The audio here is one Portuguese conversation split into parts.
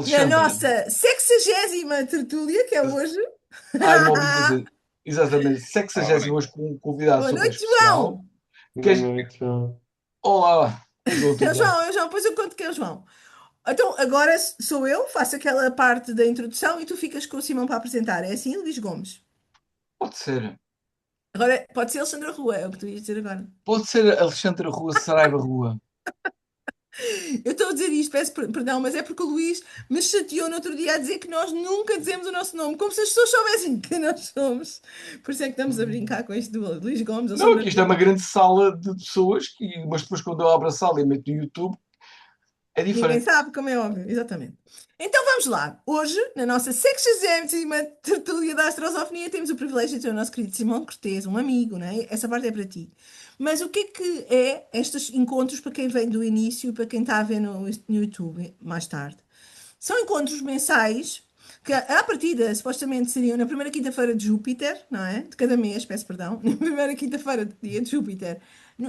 Na Alexandra. nossa 60ª tertúlia, que é hoje. Ai, não ouvi dizer. Exatamente, Ora, 60 hoje com um convidado Boa super noite, especial. João. boa Queres... noite, João. Olá, João, É o tudo bem? João, é o João, depois eu conto que é o João. Então, agora sou eu, faço aquela parte da introdução e tu ficas com o Simão para apresentar. É assim, Luís Gomes. Pode ser. Agora, pode ser Alexandra Rua, é o que tu ias dizer agora. Pode ser Alexandra Rua, Saraiva Rua. Eu estou a dizer isto, peço perdão, mas é porque o Luís me chateou no outro dia a dizer que nós nunca dizemos o nosso nome, como se as pessoas soubessem quem nós somos. Por isso é que estamos a brincar com isto do Luís Gomes, Não, Alexandra aqui isto é Rua. uma grande sala de pessoas, mas depois quando eu abro a sala e meto no YouTube, é Ninguém diferente. sabe, como é óbvio, exatamente. Então vamos lá. Hoje, na nossa 60ª tertúlia da Astrosofonia, temos o privilégio de ter o nosso querido Simão Cortês, um amigo, não é? Essa parte é para ti. Mas o que é estes encontros para quem vem do início e para quem está a ver no YouTube mais tarde? São encontros mensais que, à partida, supostamente seriam na primeira quinta-feira de Júpiter, não é? De cada mês, peço perdão, na primeira quinta-feira de dia de Júpiter,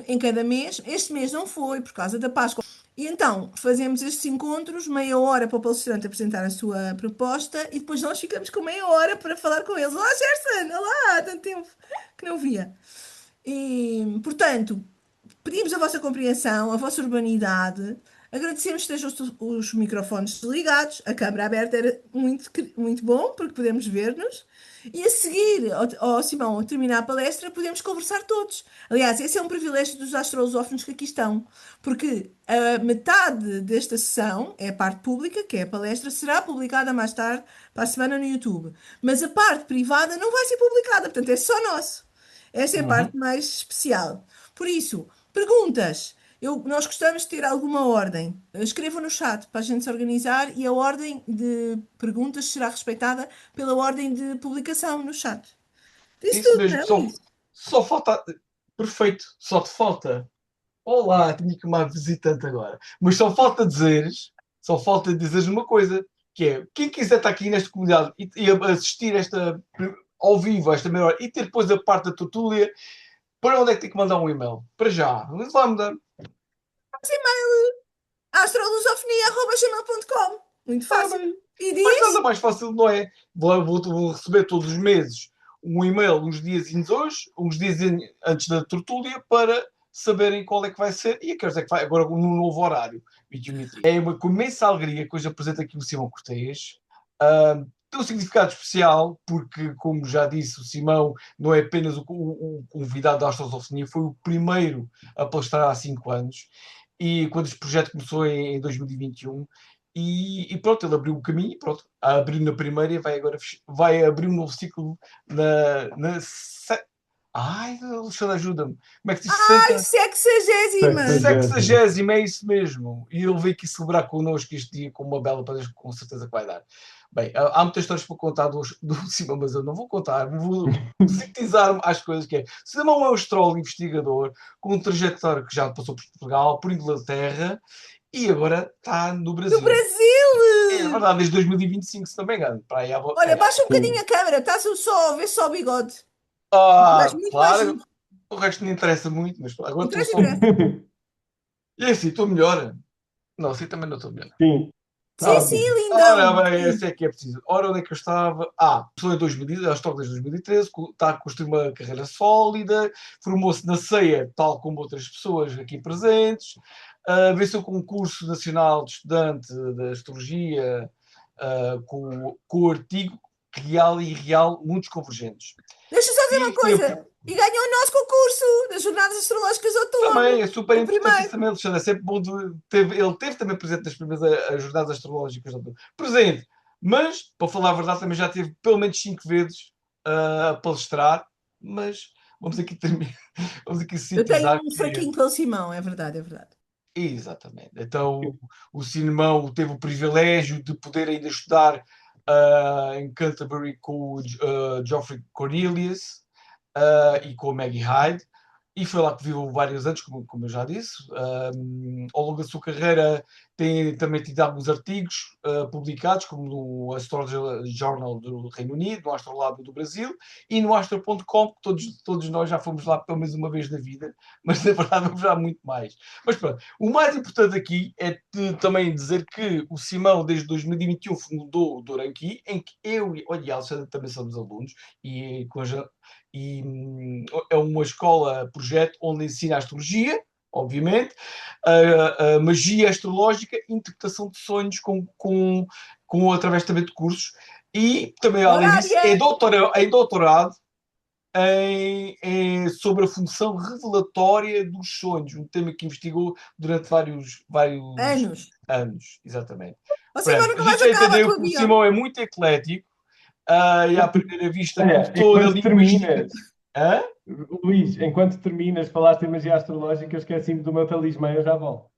em cada mês. Este mês não foi, por causa da Páscoa. E então, fazemos estes encontros, meia hora para o palestrante apresentar a sua proposta e depois nós ficamos com meia hora para falar com eles. Olá, Gerson! Olá, há tanto tempo que não via. E, portanto, pedimos a vossa compreensão, a vossa urbanidade. Agradecemos que estejam os microfones ligados, a câmara aberta era muito, muito bom, porque podemos ver-nos. E a seguir, ao Simão, ao terminar a palestra, podemos conversar todos. Aliás, esse é um privilégio dos astrolosófonos que aqui estão, porque a metade desta sessão é a parte pública, que é a palestra, será publicada mais tarde para a semana no YouTube. Mas a parte privada não vai ser publicada, portanto é só nosso. Esta é a Uhum. parte mais especial. Por isso, perguntas. Nós gostamos de ter alguma ordem. Escrevam no chat para a gente se organizar e a ordem de perguntas será respeitada pela ordem de publicação no chat. Disse Isso tudo, não mesmo, é, só, Luís? só falta. Perfeito, só te falta. Olá, tinha que uma visitante agora. Mas só falta dizeres uma coisa, que é, quem quiser estar aqui nesta comunidade e assistir ao vivo, a esta meia hora, e ter depois a parte da tertúlia, para onde é que tem que mandar um e-mail? Para já. Mas vai mandar. astrolusofonia.gmail.com. Muito Ah, fácil. bem. E Mas nada diz? mais fácil, não é? Vou receber todos os meses um e-mail uns diazinhos hoje, uns dias antes da tertúlia, para saberem qual é que vai ser e a que horas é que vai, agora no novo horário, 21h30. É uma com imensa alegria que hoje apresento aqui o Simão Cortês. Tem um significado especial, porque, como já disse, o Simão não é apenas o convidado da Astrosofonia, foi o primeiro a palestrar há 5 anos. E quando este projeto começou em 2021, e pronto, ele abriu o caminho, e pronto, abriu na primeira e vai agora vai abrir um novo ciclo na. Ai, Alexandre, ajuda-me. Como é que diz Ai, 60? 60ª! 60º. 60º, é isso mesmo. E ele veio aqui celebrar connosco este dia com uma bela palestra, com certeza que vai dar. Bem, há muitas histórias para contar do Simão, mas eu não vou contar. Vou sintetizar às coisas que é. Simão é um astrólogo investigador com um trajetório que já passou por Portugal, por Inglaterra e agora está no Do Brasil. É Brasil! verdade, desde 2025, se não me engano. Para aí, Olha, baixa um bocadinho Sim. a câmera, estás só a ver só o bigode. Estás Ah, muito claro, baixinho. o resto não interessa muito, mas agora estou Interessa, só. interessa. E assim, estou melhor. Não, assim também não estou melhor. Sim, Sim, está sim, ótimo. Ora lindão. bem, esse Sim. é que é preciso. Ora, onde é que eu estava? Começou em 2000, já estou desde 2013, está a construir uma carreira sólida, formou-se na CEIA, tal como outras pessoas aqui presentes, venceu o concurso nacional de estudante de astrologia, com o artigo Real e Irreal, Mundos Convergentes. Deixa eu só dizer uma E foi coisa. E ganhou o nosso concurso das Jornadas Astrológicas de também, Outono. é super O importante isso primeiro. também, Alexandre. É sempre bom ele teve também presente nas primeiras jornadas astrológicas. Presente, mas, para falar a verdade, também já teve pelo menos 5 vezes a palestrar. Mas vamos aqui terminar, vamos aqui Eu tenho sintetizar um que. fraquinho pelo Simão, é verdade, é verdade. Exatamente. Então, o Cinemão teve o privilégio de poder ainda estudar em Canterbury com o Geoffrey Cornelius e com a Maggie Hyde. E foi lá que viveu vários anos, como eu já disse. Ao longo da sua carreira tem também tido alguns artigos publicados, como no Astrology Journal do Reino Unido, no Astrolab do Brasil e no Astro.com, que todos nós já fomos lá pelo menos uma vez na vida, mas na verdade vamos lá muito mais. Mas pronto, o mais importante aqui é também dizer que o Simão, desde 2021, fundou o Doranqui, em que eu e a Alexandra também somos alunos, e, é uma escola-projeto onde ensina astrologia, obviamente, a magia astrológica, interpretação de sonhos através também de cursos, e também, além disso, Horária! em doutorado sobre a função revelatória dos sonhos, um tema que investigou durante vários Anos. anos, exatamente. Ó Simão, Pronto, a nunca gente mais já acaba a entendeu tua que o bio. Simão é muito eclético, e à primeira vista, Olha, professor de linguística. Hã? Luís, enquanto terminas, falaste em magia astrológica, eu esqueci-me do meu talismã, eu já volto.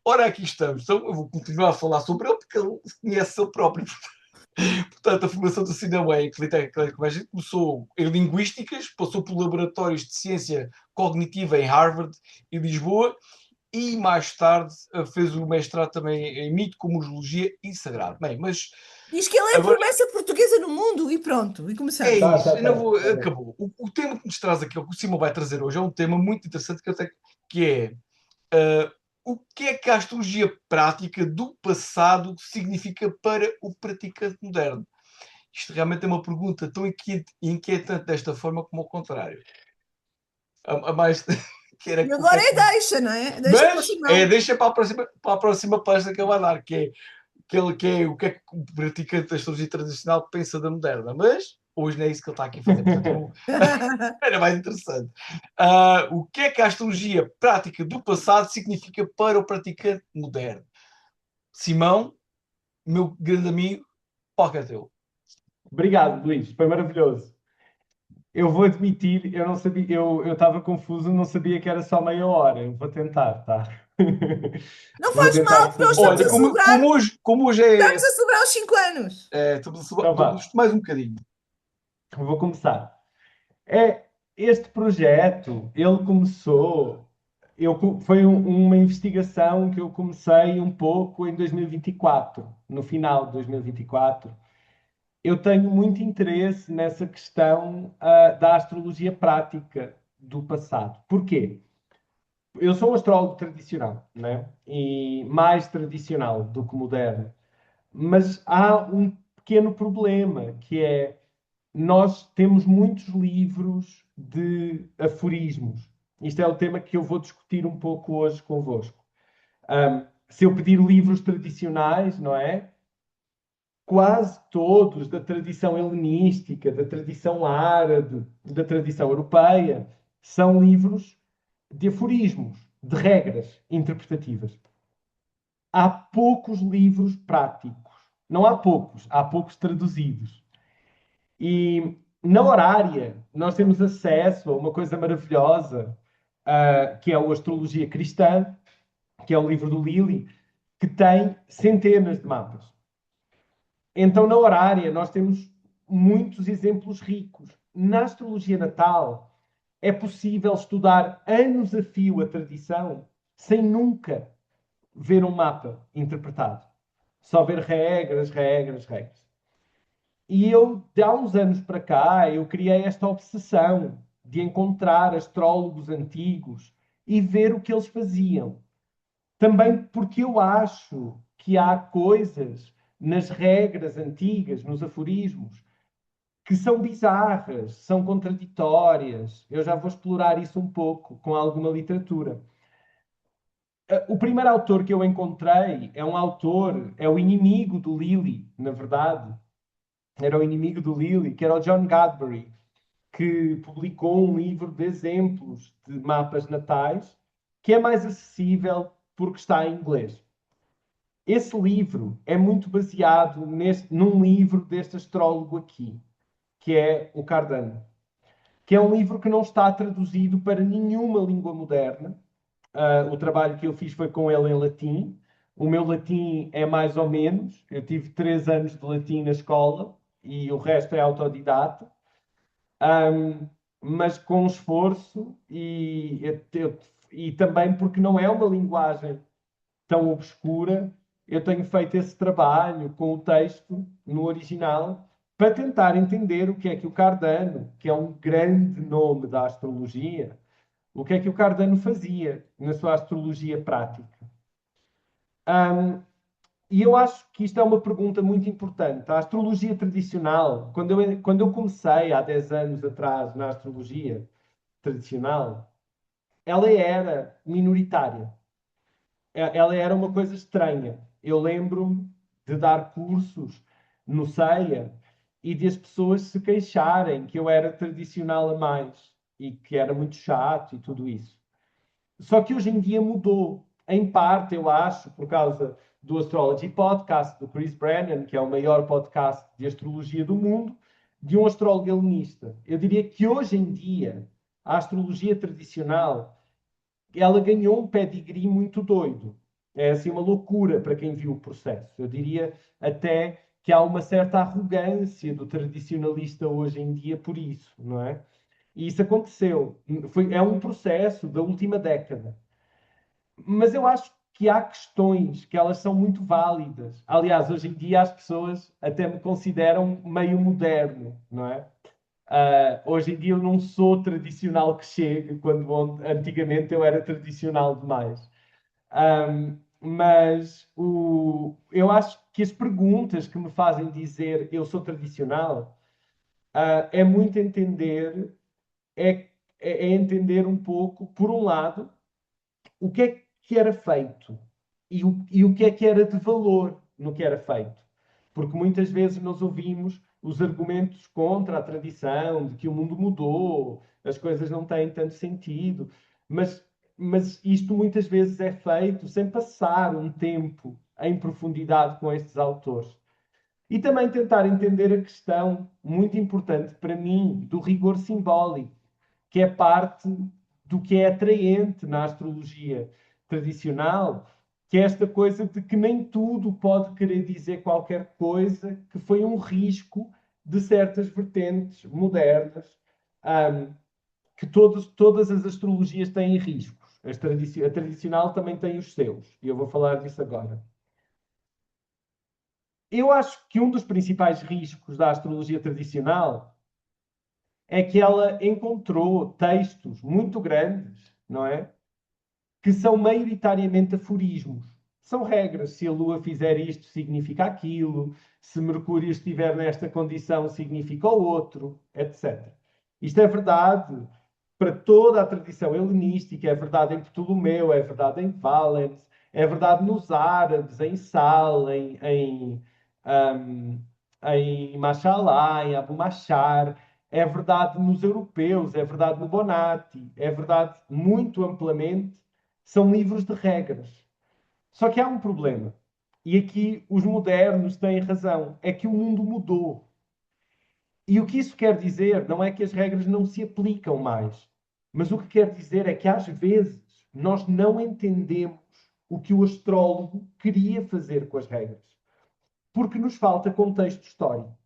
Ora, aqui estamos. Então, eu vou continuar a falar sobre ele porque ele conhece ele próprio. Portanto, a formação do cinema é como a gente começou em linguísticas, passou por laboratórios de ciência cognitiva em Harvard e Lisboa, e mais tarde fez o mestrado também em mitocosmologia e sagrado. Bem, mas Diz que ele é a agora promessa portuguesa no mundo e pronto, e é começamos. isso, Tá eu não bem, vou, tá bem. acabou. O tema que nos traz aqui, o que o Simão vai trazer hoje, é um tema muito interessante que é o que é que a astrologia prática do passado significa para o praticante moderno? Isto realmente é uma pergunta tão inquietante desta forma como ao contrário. A mais que era E o que agora é é que... deixa, não é? Deixa para o Mas Simão. deixa para a próxima palestra que ele vai dar, que é o que é que o praticante da astrologia tradicional pensa da moderna. Mas hoje não é isso que ele está aqui a fazer. Portanto, era mais interessante. O que é que a astrologia prática do passado significa para o praticante moderno? Simão, meu grande amigo, palco é teu. Obrigado, Luís, foi maravilhoso. Eu vou admitir, eu não sabia, eu estava confuso, não sabia que era só meia hora. Eu vou tentar, tá? Não Vou faz mal, tentar porque nós fazer. Olha, como hoje estamos a celebrar os 5 anos. Então vá, mais um bocadinho. vou começar. Este projeto, ele começou, foi uma investigação que eu comecei um pouco em 2024, no final de 2024. Eu tenho muito interesse nessa questão, da astrologia prática do passado. Porquê? Eu sou um astrólogo tradicional, né? E mais tradicional do que moderno. Mas há um pequeno problema, que é nós temos muitos livros de aforismos. Isto é o tema que eu vou discutir um pouco hoje convosco. Se eu pedir livros tradicionais, não é? Quase todos da tradição helenística, da tradição árabe, da tradição europeia, são livros de aforismos, de regras interpretativas. Há poucos livros práticos. Não há poucos traduzidos. E na horária, nós temos acesso a uma coisa maravilhosa, que é o Astrologia Cristã, que é o livro do Lilly, que tem centenas de mapas. Então, na horária, nós temos muitos exemplos ricos. Na astrologia natal, é possível estudar anos a fio a tradição sem nunca ver um mapa interpretado. Só ver regras, regras, regras. E eu, de há uns anos para cá, eu criei esta obsessão de encontrar astrólogos antigos e ver o que eles faziam. Também porque eu acho que há coisas nas regras antigas, nos aforismos, que são bizarras, são contraditórias. Eu já vou explorar isso um pouco com alguma literatura. O primeiro autor que eu encontrei é um autor, é o inimigo do Lilly, na verdade. Era o inimigo do Lilly, que era o John Gadbury, que publicou um livro de exemplos de mapas natais, que é mais acessível porque está em inglês. Esse livro é muito baseado num livro deste astrólogo aqui, que é o Cardano, que é um livro que não está traduzido para nenhuma língua moderna. O trabalho que eu fiz foi com ele em latim. O meu latim é mais ou menos. Eu tive 3 anos de latim na escola e o resto é autodidata. Mas com esforço e também porque não é uma linguagem tão obscura, eu tenho feito esse trabalho com o texto no original para tentar entender o que é que o Cardano, que é um grande nome da astrologia, o que é que o Cardano fazia na sua astrologia prática. E eu acho que isto é uma pergunta muito importante. A astrologia tradicional, quando eu comecei há 10 anos atrás na astrologia tradicional, ela era minoritária. Ela era uma coisa estranha. Eu lembro-me de dar cursos no CEIA e de as pessoas se queixarem que eu era tradicional a mais e que era muito chato e tudo isso. Só que hoje em dia mudou. Em parte, eu acho, por causa do Astrology Podcast, do Chris Brennan, que é o maior podcast de astrologia do mundo, de um astrólogo helenista. Eu diria que hoje em dia, a astrologia tradicional, ela ganhou um pedigree muito doido. É assim uma loucura para quem viu o processo. Eu diria até que há uma certa arrogância do tradicionalista hoje em dia por isso, não é? E isso aconteceu. É um processo da última década. Mas eu acho que há questões que elas são muito válidas. Aliás, hoje em dia as pessoas até me consideram meio moderno, não é? Hoje em dia eu não sou tradicional que chegue, quando antigamente eu era tradicional demais. Mas eu acho que as perguntas que me fazem dizer eu sou tradicional é muito entender, é entender um pouco, por um lado, o que é que era feito e o que era de valor no que era feito. Porque muitas vezes nós ouvimos os argumentos contra a tradição, de que o mundo mudou, as coisas não têm tanto sentido, mas isto muitas vezes é feito sem passar um tempo em profundidade com estes autores. E também tentar entender a questão muito importante para mim do rigor simbólico, que é parte do que é atraente na astrologia tradicional, que é esta coisa de que nem tudo pode querer dizer qualquer coisa, que foi um risco de certas vertentes modernas, que todas as astrologias têm riscos. A tradicional também tem os seus, e eu vou falar disso agora. Eu acho que um dos principais riscos da astrologia tradicional é que ela encontrou textos muito grandes, não é? Que são maioritariamente aforismos. São regras. Se a Lua fizer isto, significa aquilo. Se Mercúrio estiver nesta condição, significa o outro, etc. Isto é verdade para toda a tradição helenística, é verdade em Ptolomeu, é verdade em Valens, é verdade nos árabes, em Sal, em Mashallah, em Abu Mashar, é verdade nos europeus, é verdade no Bonatti, é verdade muito amplamente, são livros de regras. Só que há um problema, e aqui os modernos têm razão, é que o mundo mudou. E o que isso quer dizer não é que as regras não se aplicam mais, mas o que quer dizer é que às vezes nós não entendemos o que o astrólogo queria fazer com as regras, porque nos falta contexto histórico.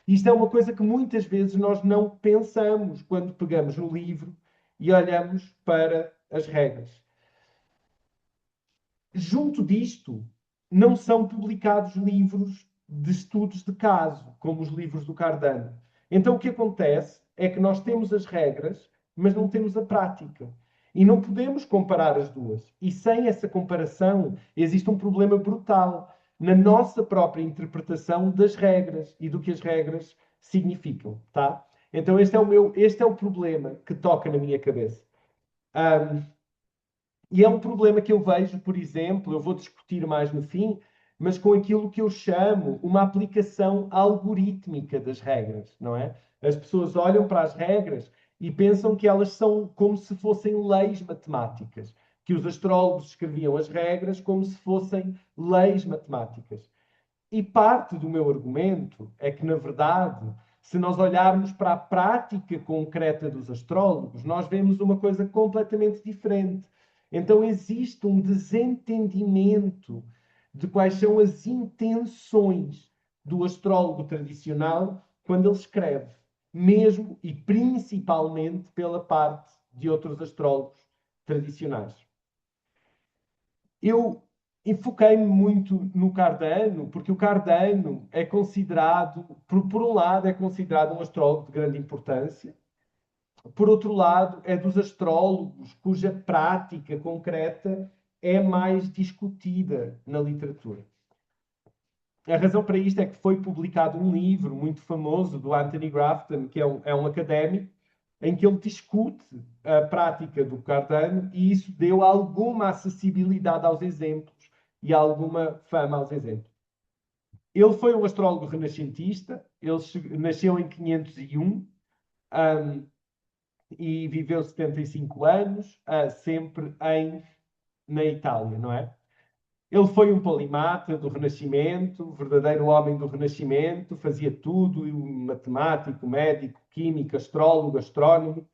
Isto é uma coisa que muitas vezes nós não pensamos quando pegamos no livro e olhamos para as regras. Junto disto, não são publicados livros de estudos de caso, como os livros do Cardano. Então o que acontece é que nós temos as regras, mas não temos a prática. E não podemos comparar as duas. E sem essa comparação, existe um problema brutal na nossa própria interpretação das regras e do que as regras significam, tá? Então este é o problema que toca na minha cabeça. E é um problema que eu vejo, por exemplo, eu vou discutir mais no fim, mas com aquilo que eu chamo uma aplicação algorítmica das regras, não é? As pessoas olham para as regras e pensam que elas são como se fossem leis matemáticas, que os astrólogos escreviam as regras como se fossem leis matemáticas. E parte do meu argumento é que, na verdade, se nós olharmos para a prática concreta dos astrólogos, nós vemos uma coisa completamente diferente. Então, existe um desentendimento de quais são as intenções do astrólogo tradicional quando ele escreve, mesmo e principalmente pela parte de outros astrólogos tradicionais. Eu enfoquei-me muito no Cardano, porque o Cardano é considerado, por um lado, é considerado um astrólogo de grande importância, por outro lado, é dos astrólogos cuja prática concreta é mais discutida na literatura. A razão para isto é que foi publicado um livro muito famoso do Anthony Grafton, que é um académico, em que ele discute a prática do Cardano e isso deu alguma acessibilidade aos exemplos e alguma fama aos exemplos. Ele foi um astrólogo renascentista, ele nasceu em 501 e viveu 75 anos, sempre na Itália, não é? Ele foi um polimata do Renascimento, verdadeiro homem do Renascimento, fazia tudo, matemático, médico, químico, astrólogo, astrónomo.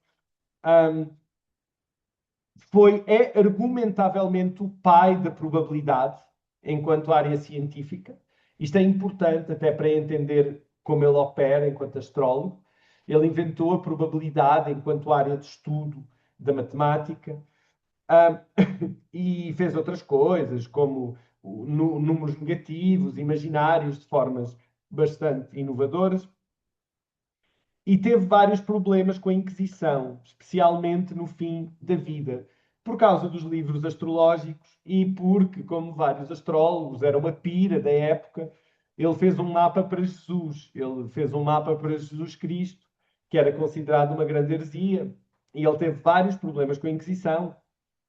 É argumentavelmente o pai da probabilidade enquanto área científica. Isto é importante até para entender como ele opera enquanto astrólogo. Ele inventou a probabilidade enquanto área de estudo da matemática. E fez outras coisas, como números negativos, imaginários, de formas bastante inovadoras. E teve vários problemas com a Inquisição, especialmente no fim da vida, por causa dos livros astrológicos e porque, como vários astrólogos, era uma pira da época, ele fez um mapa para Jesus, ele fez um mapa para Jesus Cristo, que era considerado uma grande heresia, e ele teve vários problemas com a Inquisição.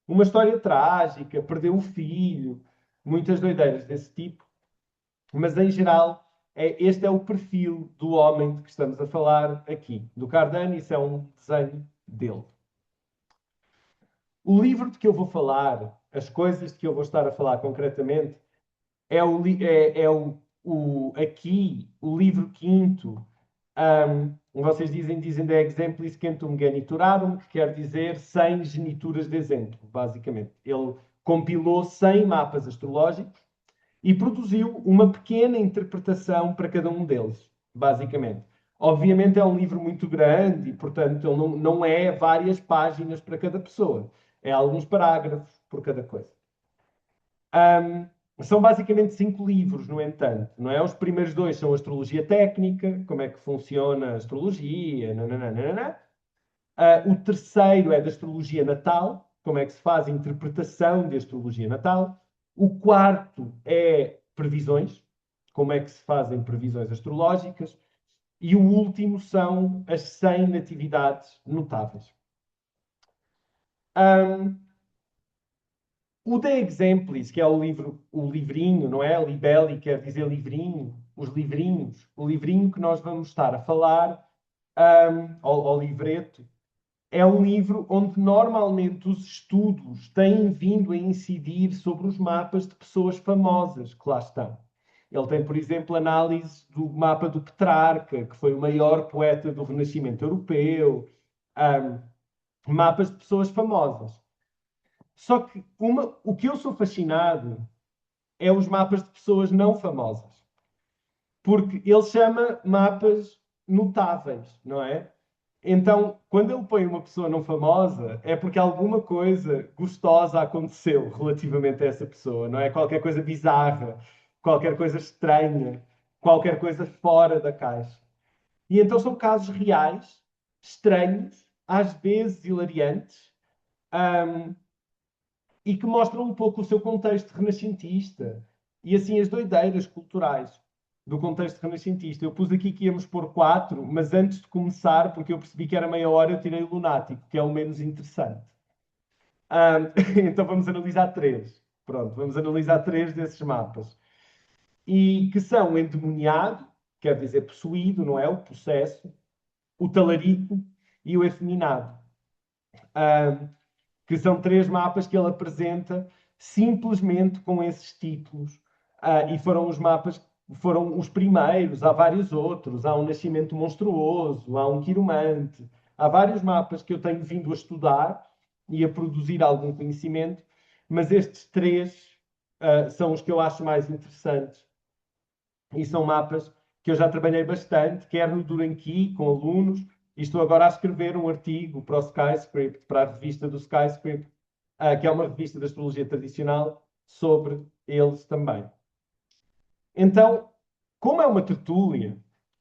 Uma história trágica, perdeu o filho, muitas doideiras desse tipo. Mas, em geral, este é o perfil do homem de que estamos a falar aqui. Do Cardano, isso é um desenho dele. O livro de que eu vou falar, as coisas de que eu vou estar a falar concretamente, aqui o livro quinto. Vocês dizem de exemplis quentum geniturarum, que quer dizer 100 genituras de exemplo, basicamente. Ele compilou 100 mapas astrológicos e produziu uma pequena interpretação para cada um deles, basicamente. Obviamente é um livro muito grande e, portanto, ele não é várias páginas para cada pessoa. É alguns parágrafos por cada coisa. São basicamente 5 livros, no entanto, não é? Os primeiros 2 são astrologia técnica, como é que funciona a astrologia, nananana. O terceiro é da astrologia natal, como é que se faz a interpretação de astrologia natal. O quarto é previsões, como é que se fazem previsões astrológicas. E o último são as 100 natividades notáveis. O De Exemplis, que é o livrinho, não é? Libelli quer dizer livrinho, os livrinhos. O livrinho que nós vamos estar a falar, ao livreto, é um livro onde normalmente os estudos têm vindo a incidir sobre os mapas de pessoas famosas que lá estão. Ele tem, por exemplo, análise do mapa do Petrarca, que foi o maior poeta do Renascimento europeu, mapas de pessoas famosas. Só que o que eu sou fascinado é os mapas de pessoas não famosas. Porque ele chama mapas notáveis, não é? Então, quando ele põe uma pessoa não famosa, é porque alguma coisa gostosa aconteceu relativamente a essa pessoa, não é? Qualquer coisa bizarra, qualquer coisa estranha, qualquer coisa fora da caixa. E então são casos reais, estranhos, às vezes hilariantes, e que mostram um pouco o seu contexto renascentista e assim as doideiras culturais do contexto renascentista. Eu pus aqui que íamos pôr 4, mas antes de começar, porque eu percebi que era meia hora, eu tirei o lunático, que é o menos interessante. Então vamos analisar 3. Pronto, vamos analisar 3 desses mapas. E que são o endemoniado, quer dizer possuído, não é? O possesso, o talarico e o efeminado. Que são 3 mapas que ele apresenta simplesmente com esses títulos. E foram os mapas, foram os primeiros, há vários outros. Há um nascimento monstruoso, há um quiromante. Há vários mapas que eu tenho vindo a estudar e a produzir algum conhecimento, mas estes 3 são os que eu acho mais interessantes. E são mapas que eu já trabalhei bastante, quer no Duranqui, com alunos, e estou agora a escrever um artigo para o Skyscript, para a revista do Skyscript, que é uma revista de astrologia tradicional, sobre eles também. Então, como é uma tertúlia,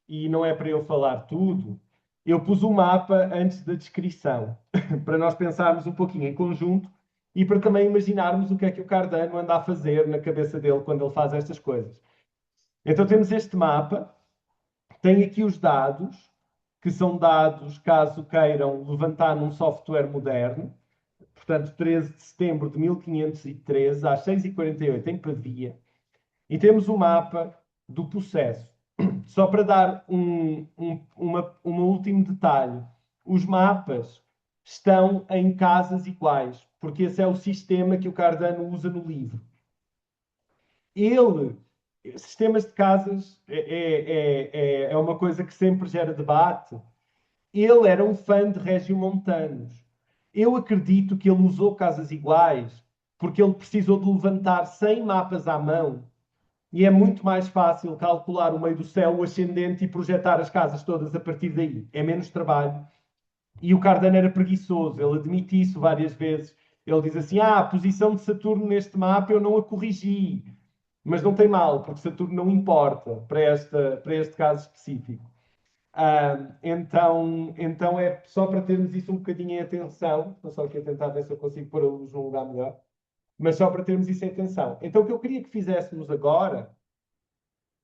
e não é para eu falar tudo, eu pus o mapa antes da descrição, para nós pensarmos um pouquinho em conjunto e para também imaginarmos o que é que o Cardano anda a fazer na cabeça dele quando ele faz estas coisas. Então temos este mapa, tem aqui os dados, que são dados caso queiram levantar num software moderno, portanto 13 de setembro de 1513, às 6h48 em Pavia, e temos o mapa do processo. Só para dar um último detalhe, os mapas estão em casas iguais, porque esse é o sistema que o Cardano usa no livro. Sistemas de casas é uma coisa que sempre gera debate. Ele era um fã de regiomontanos. Eu acredito que ele usou casas iguais porque ele precisou de levantar 100 mapas à mão e é muito mais fácil calcular o meio do céu, o ascendente e projetar as casas todas a partir daí. É menos trabalho. E o Cardano era preguiçoso, ele admite isso várias vezes. Ele diz assim: a posição de Saturno neste mapa eu não a corrigi. Mas não tem mal, porque Saturno não importa para este caso específico. Então é só para termos isso um bocadinho em atenção. Estou só aqui a tentar ver se eu consigo pôr a luz num lugar melhor. Mas só para termos isso em atenção. Então o que eu queria que fizéssemos agora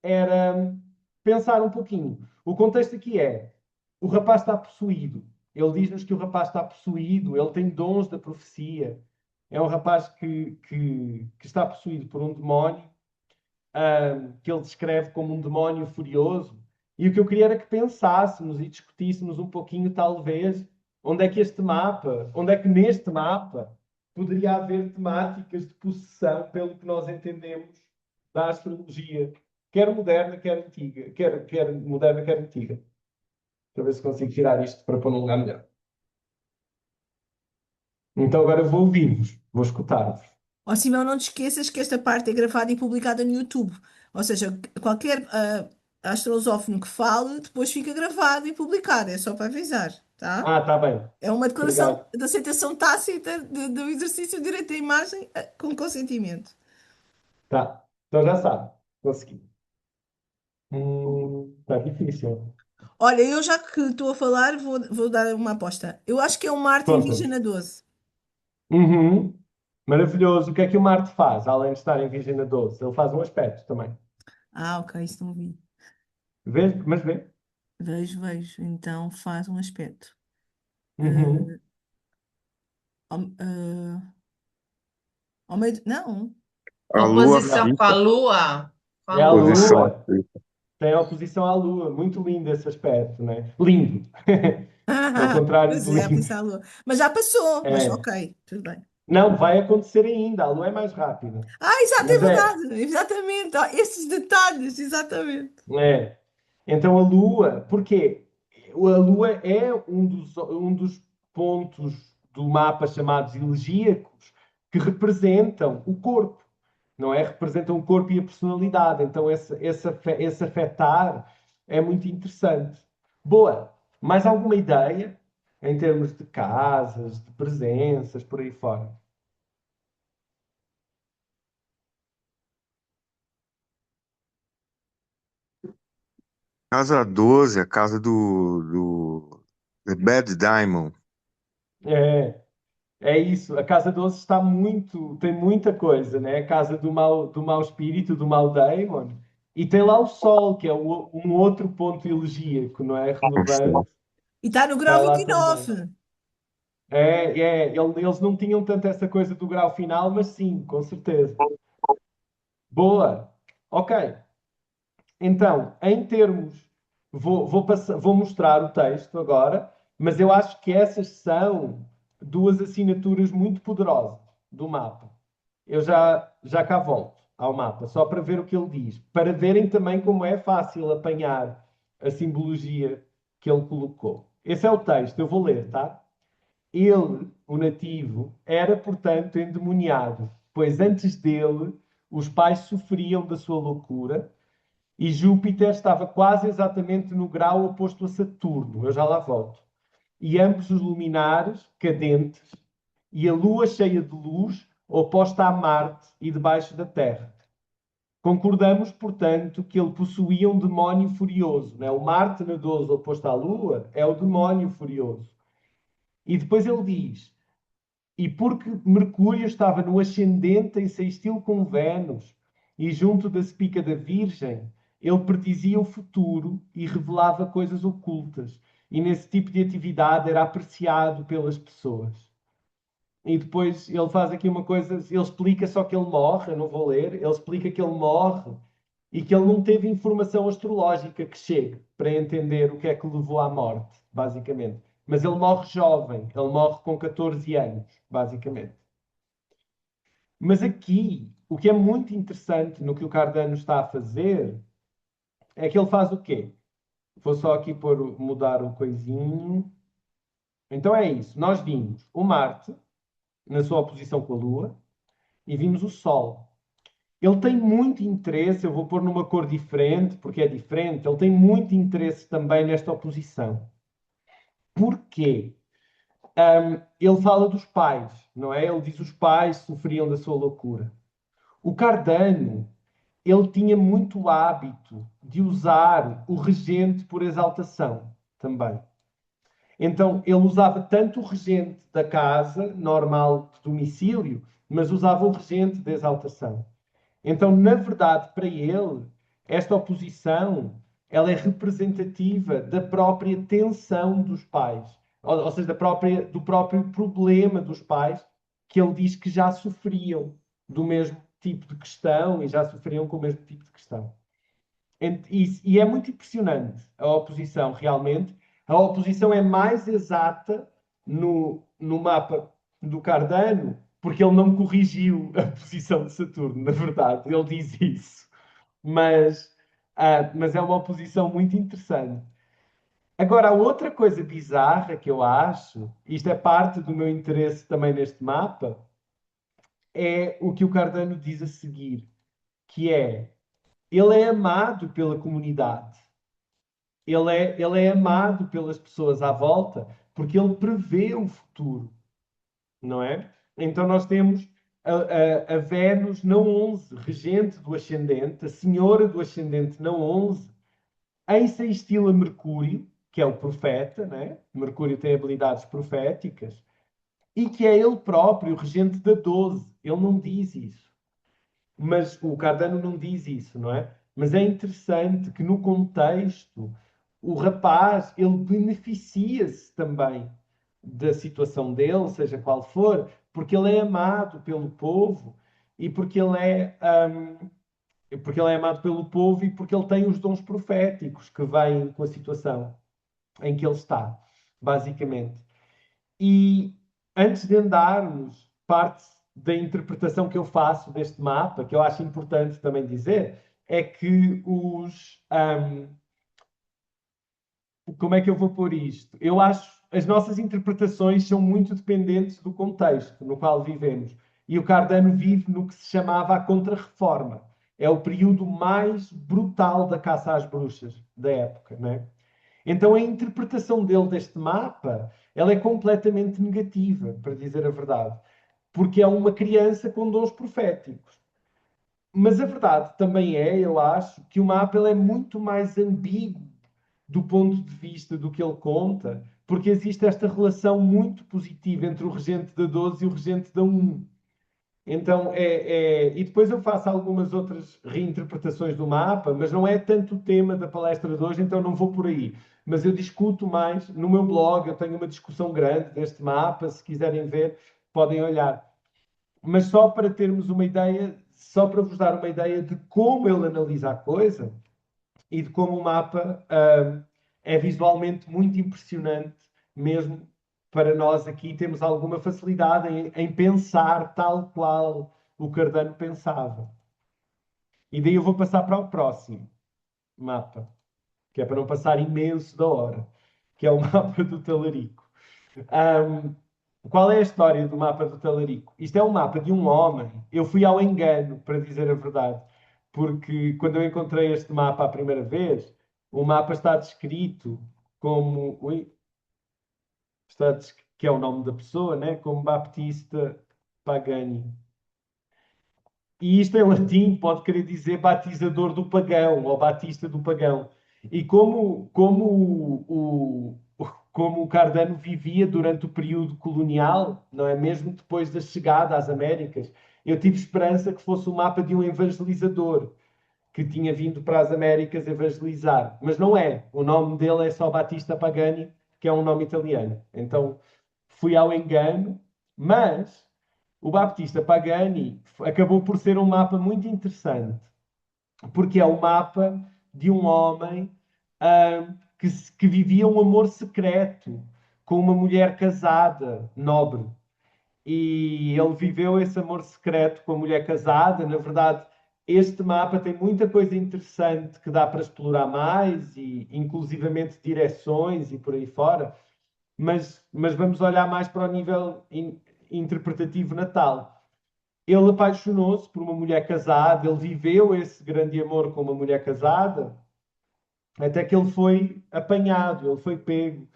era pensar um pouquinho. O contexto aqui é: o rapaz está possuído. Ele diz-nos que o rapaz está possuído, ele tem dons da profecia. É um rapaz que está possuído por um demónio, que ele descreve como um demónio furioso. E o que eu queria era que pensássemos e discutíssemos um pouquinho, talvez, onde é que neste mapa poderia haver temáticas de possessão, pelo que nós entendemos da astrologia, quer moderna, quer antiga, quer moderna, quer antiga. Deixa eu ver se consigo tirar isto para pôr num lugar melhor. Então agora eu vou ouvir-vos, vou escutar-vos. Ó Simão, não te esqueças que esta parte é gravada e publicada no YouTube. Ou seja, qualquer astrosófono que fale, depois fica gravado e publicado. É só para avisar, tá? Ah, está bem. É uma declaração Obrigado. de aceitação tácita do exercício do direito à imagem com consentimento. Tá. Então já sabe. Consegui. Está difícil. Olha, eu já que estou a falar, vou dar uma aposta. Eu acho que é um Marte em Conta. Virgem na 12. Uhum. Maravilhoso. O que é que o Marte faz, além de estar em Virgem na 12? Ele faz um aspecto também. Ah, ok, isso não vi. Vês? Mas vê. Vejo, vejo. Então faz um aspecto. Uhum. Eh, ao, ao meio não. A Lua Oposição Não. com a fica Lua. Com a É a posição. Lua. Lua. Tem oposição à Lua. Muito lindo esse aspecto, né? Lindo. É o contrário Pois de é, a lindo. posição à Lua. Mas já passou, mas É. ok, tudo bem. Não, vai acontecer ainda. A Lua é mais rápida. Ah, exato, é Mas é. verdade. Exatamente. Ó, esses detalhes, exatamente. É. Então a Lua, porquê? A Lua é um dos pontos do mapa chamados elegíacos que representam o corpo, não é? Representam o corpo e a personalidade. Então esse afetar é muito interessante. Boa. Mais alguma ideia em termos de casas, de presenças, por aí fora? Casa 12, a casa do The Bad Diamond. É. É isso, a Casa Doce tem muita coisa, né? A casa do mau espírito, do mau daemon, e tem lá o Sol, que é um outro ponto elegíaco, não é? Nossa. Relevante, E está no grau está lá vinte e também. nove. Eles não tinham tanto essa coisa do grau final, mas sim, com certeza. Boa, ok. Então, em termos, vou mostrar o texto agora, mas eu acho que essas são duas assinaturas muito poderosas do mapa. Eu já cá volto ao mapa, só para ver o que ele diz, para verem também como é fácil apanhar a simbologia que ele colocou. Esse é o texto, eu vou ler, tá? Ele, o nativo, era, portanto, endemoniado, pois antes dele os pais sofriam da sua loucura e Júpiter estava quase exatamente no grau oposto a Saturno. Eu já lá volto. E ambos os luminares cadentes e a lua cheia de luz oposta a Marte e debaixo da Terra. Concordamos, portanto, que ele possuía um demónio furioso, né? O Marte na 12 oposto à Lua é o demónio furioso. E depois ele diz: e porque Mercúrio estava no ascendente em sextil com Vênus e junto da espiga da Virgem, ele predizia o futuro e revelava coisas ocultas. E nesse tipo de atividade era apreciado pelas pessoas. E depois ele faz aqui uma coisa, ele explica só que ele morre, eu não vou ler, ele explica que ele morre e que ele não teve informação astrológica que chegue para entender o que é que o levou à morte, basicamente. Mas ele morre jovem, ele morre com 14 anos, basicamente. Mas aqui, o que é muito interessante no que o Cardano está a fazer é que ele faz o quê? Vou só aqui mudar o coisinho. Então é isso. Nós vimos o Marte na sua oposição com a Lua e vimos o Sol. Ele tem muito interesse, eu vou pôr numa cor diferente, porque é diferente, ele tem muito interesse também nesta oposição. Porquê? Ele fala dos pais, não é? Ele diz que os pais sofriam da sua loucura. O Cardano, ele tinha muito hábito de usar o regente por exaltação também. Então, ele usava tanto o regente da casa, normal de domicílio, mas usava o regente da exaltação. Então, na verdade, para ele, esta oposição ela é representativa da própria tensão dos pais, ou seja, do próprio problema dos pais, que ele diz que já sofriam do mesmo tipo de questão e já sofriam com o mesmo tipo de questão. E é muito impressionante a oposição, realmente. A oposição é mais exata no mapa do Cardano, porque ele não corrigiu a posição de Saturno, na verdade, ele diz isso. Mas é uma oposição muito interessante. Agora, a outra coisa bizarra que eu acho, isto é parte do meu interesse também neste mapa, é o que o Cardano diz a seguir, que é, ele é amado pela comunidade. Ele é amado pelas pessoas à volta porque ele prevê o futuro, não é? Então nós temos a Vênus na 11, regente do ascendente, a senhora do ascendente na 11, em sextil a Mercúrio, que é o profeta, né? Mercúrio tem habilidades proféticas, e que é ele próprio, regente da 12. Ele não diz isso. Mas o Cardano não diz isso, não é? Mas é interessante que no contexto o rapaz ele beneficia-se também da situação dele, seja qual for, porque ele é amado pelo povo e porque ele é amado pelo povo e porque ele tem os dons proféticos que vêm com a situação em que ele está, basicamente. E antes de andarmos, parte da interpretação que eu faço deste mapa, que eu acho importante também dizer, é que como é que eu vou pôr isto? Eu acho as nossas interpretações são muito dependentes do contexto no qual vivemos. E o Cardano vive no que se chamava a Contra-Reforma. É o período mais brutal da caça às bruxas da época, não é? Então a interpretação dele deste mapa, ela é completamente negativa, para dizer a verdade, porque é uma criança com dons proféticos. Mas a verdade também é, eu acho, que o mapa ele é muito mais ambíguo do ponto de vista do que ele conta, porque existe esta relação muito positiva entre o regente da 12 e o regente da 1. Então, e depois eu faço algumas outras reinterpretações do mapa, mas não é tanto o tema da palestra de hoje, então não vou por aí. Mas eu discuto mais no meu blog, eu tenho uma discussão grande deste mapa, se quiserem ver, podem olhar. Mas só para termos uma ideia, só para vos dar uma ideia de como ele analisa a coisa e de como o mapa é visualmente muito impressionante, mesmo para nós aqui temos alguma facilidade em pensar tal qual o Cardano pensava. E daí eu vou passar para o próximo mapa, que é para não passar imenso da hora, que é o mapa do Talarico. Qual é a história do mapa do Talarico? Isto é um mapa de um homem. Eu fui ao engano, para dizer a verdade, porque quando eu encontrei este mapa a primeira vez, o mapa está descrito como. Ui, que é o nome da pessoa, né? Como Baptista Pagani. E isto em latim pode querer dizer batizador do pagão ou batista do pagão. E como o Cardano vivia durante o período colonial, não é? Mesmo depois da chegada às Américas, eu tive esperança que fosse o mapa de um evangelizador que tinha vindo para as Américas evangelizar. Mas não é. O nome dele é só Battista Pagani, que é um nome italiano. Então fui ao engano, mas o Baptista Pagani acabou por ser um mapa muito interessante, porque é o mapa de um homem que vivia um amor secreto com uma mulher casada, nobre. E ele viveu esse amor secreto com a mulher casada. Na verdade, este mapa tem muita coisa interessante que dá para explorar mais, e inclusivamente direções e por aí fora. Mas vamos olhar mais para o nível interpretativo natal. Ele apaixonou-se por uma mulher casada, ele viveu esse grande amor com uma mulher casada, até que ele foi apanhado, ele foi pego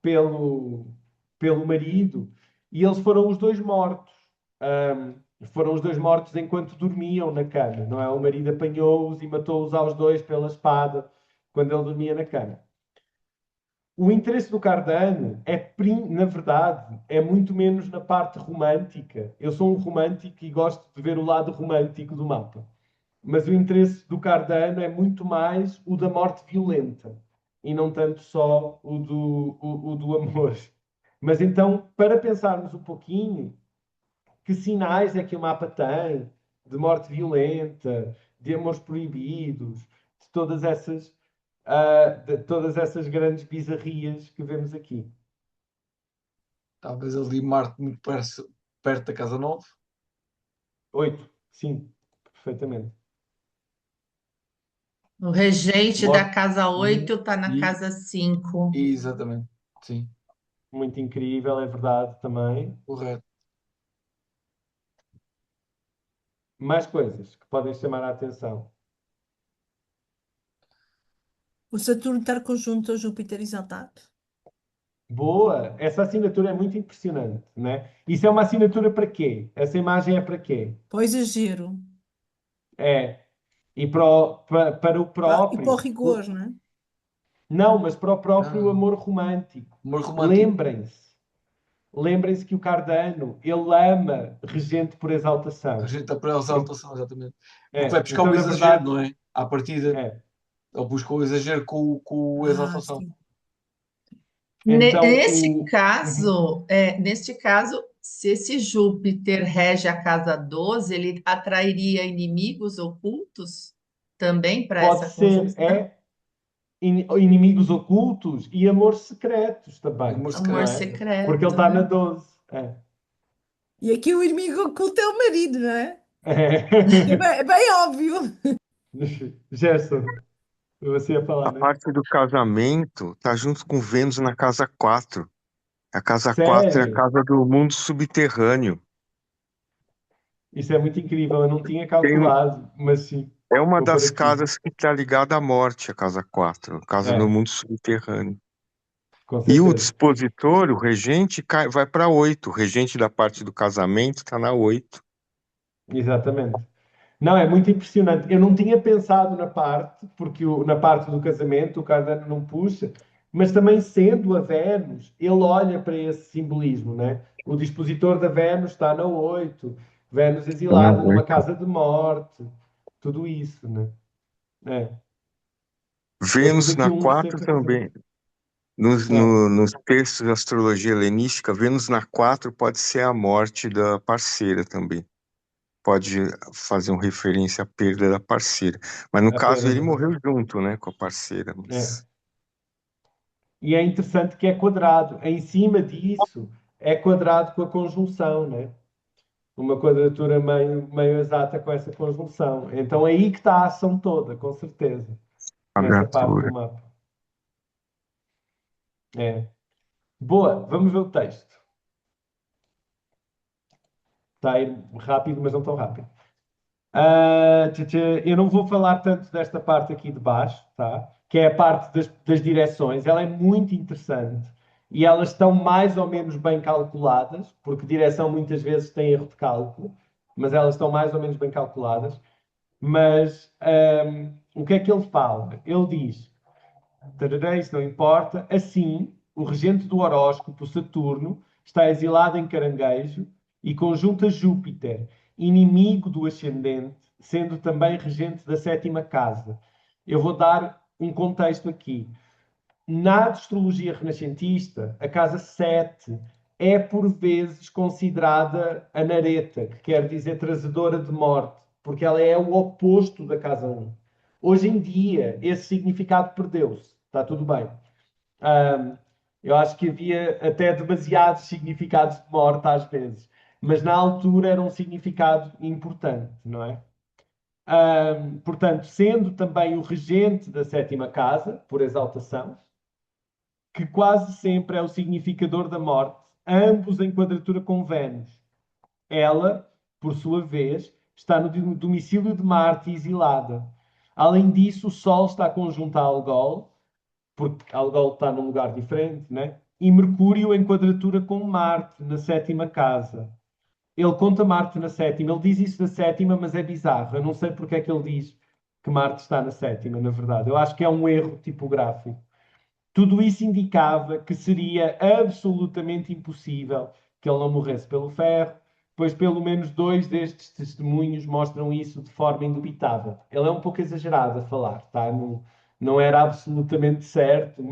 pelo, pelo marido, e eles foram os dois mortos. Foram os dois mortos enquanto dormiam na cama, não é? O marido apanhou-os e matou-os aos dois pela espada quando ele dormia na cama. O interesse do Cardano na verdade, é muito menos na parte romântica. Eu sou um romântico e gosto de ver o lado romântico do mapa. Mas o interesse do Cardano é muito mais o da morte violenta e não tanto só o do amor. Mas então, para pensarmos um pouquinho, que sinais é que o mapa tem de morte violenta, de amores proibidos, de todas essas grandes bizarrias que vemos aqui. Talvez ali Marte muito perto da Casa 9. 8, sim, perfeitamente. O regente da Morte casa 8 está na e casa 5. Exatamente. Sim, muito incrível, é verdade também. correto. Mais coisas que podem chamar a atenção. O Saturno estar conjunto a Júpiter exaltado. Boa! Essa assinatura é muito impressionante, né? Isso é uma assinatura para quê? Essa imagem é para quê? Para o exagero. É. E para o E para o próprio. rigor, não é? Não, mas para o próprio Não, amor romântico. amor romântico. Lembrem-se. Lembrem-se que o Cardano, ele ama regente por A exaltação. gente está para a exaltação, exatamente. Porque vai É. buscar Então, o na exagero, verdade, não é? À partida, é. ele busca o exagero com a Ah, exaltação. sim. Então, Neste Uhum. caso, se esse Júpiter rege a casa 12, ele atrairia inimigos ocultos também para Pode essa ser, conjunção? inimigos ocultos e amores secretos também, Amor não Amor secreto, é? exato. Porque ele secreto, está na né? 12. É. E aqui o inimigo oculto é o marido, não é? É. É bem óbvio. Gerson, você ia falar, A né? parte do casamento tá junto com Vênus na casa 4. A casa 4 é a Sério? casa do mundo subterrâneo. Isso é muito incrível. Eu não tinha Tem, calculado, mas sim, é uma vou por das aqui. casas que está ligada à morte, a casa 4, a casa do É, mundo subterrâneo. com E o certeza. dispositor, o regente, vai para 8. O regente da parte do casamento está na 8. Exatamente. Não, é muito impressionante. Eu não tinha pensado na parte, porque na parte do casamento o Cardano não puxa, mas também sendo a Vênus, ele olha para esse simbolismo, né? O dispositor da Vênus está na 8, Vênus Está na exilada numa 8. casa de morte, tudo isso, né? É. Eu pus Vênus aqui na um de 4 sempre a casamento. também. Nos, É, no- nos textos de astrologia helenística, Vênus na 4 pode ser a morte da parceira também. Pode fazer uma referência à perda da parceira. Mas no a caso perda ele da morreu parceira. junto, né, com a parceira. É. Mas E é interessante que é quadrado. Em cima disso, é quadrado com a conjunção, né? Uma quadratura meio exata com essa conjunção. Então é aí que está a ação toda, com certeza, nessa parte do quadratura. mapa. É. Boa, vamos ver o texto. Está a ir rápido, mas não tão rápido. Eu não vou falar tanto desta parte aqui de baixo, tá? Que é a parte das direções. Ela é muito interessante e elas estão mais ou menos bem calculadas, porque direção muitas vezes tem erro de cálculo. mas elas estão mais ou menos bem calculadas. Mas o que é que ele fala? Ele diz, tarará, isso não importa, assim, o regente do horóscopo, Saturno, está exilado em Caranguejo e conjunta Júpiter, inimigo do ascendente, sendo também regente da sétima casa. Eu vou dar um contexto aqui. Na astrologia renascentista, a casa 7 é por vezes considerada a nareta, que quer dizer trazedora de morte, porque ela é o oposto da casa 1. Hoje em dia, esse significado perdeu-se. Está tudo bem. Eu acho que havia até demasiados significados de morte às vezes, mas na altura era um significado importante, não é? Portanto, sendo também o regente da sétima casa, por exaltação, que quase sempre é o significador da morte, ambos em quadratura com Vênus. Ela, por sua vez, está no domicílio de Marte exilada. Além disso, o Sol está conjunto a Algol, porque Algol está num lugar diferente, né? E Mercúrio em quadratura com Marte, na sétima casa. Ele conta Marte na sétima, ele diz isso na sétima, mas é bizarro. Eu não sei porque é que ele diz que Marte está na sétima, na verdade. Eu acho que é um erro tipográfico. Tudo isso indicava que seria absolutamente impossível que ele não morresse pelo ferro, pois pelo menos 2 destes testemunhos mostram isso de forma indubitável. Ele é um pouco exagerado a falar, tá? Não era absolutamente certo,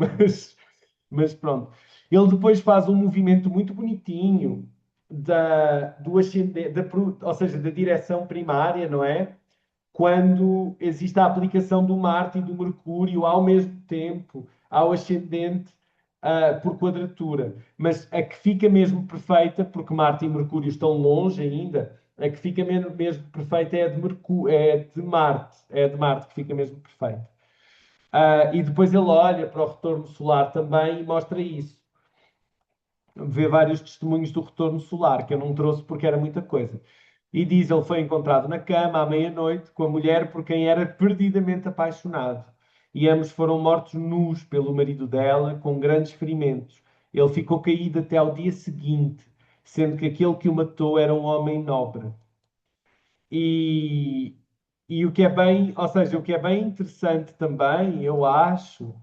mas pronto. Ele depois faz um movimento muito bonitinho do ascendente, ou seja, da direção primária, não é? Quando existe a aplicação do Marte e do Mercúrio ao mesmo tempo ao ascendente por quadratura. Mas a que fica mesmo perfeita, porque Marte e Mercúrio estão longe ainda, a que fica mesmo perfeita é a de, Marte. É a de Marte que fica mesmo perfeita. E depois ele olha para o retorno solar também e mostra isso. Vê vários testemunhos do retorno solar, que eu não trouxe porque era muita coisa. E diz, ele foi encontrado na cama à meia-noite com a mulher por quem era perdidamente apaixonado. E ambos foram mortos nus pelo marido dela, com grandes ferimentos. Ele ficou caído até ao dia seguinte, sendo que aquele que o matou era um homem nobre. E, e o que é bem, ou seja, o que é bem interessante também, eu acho,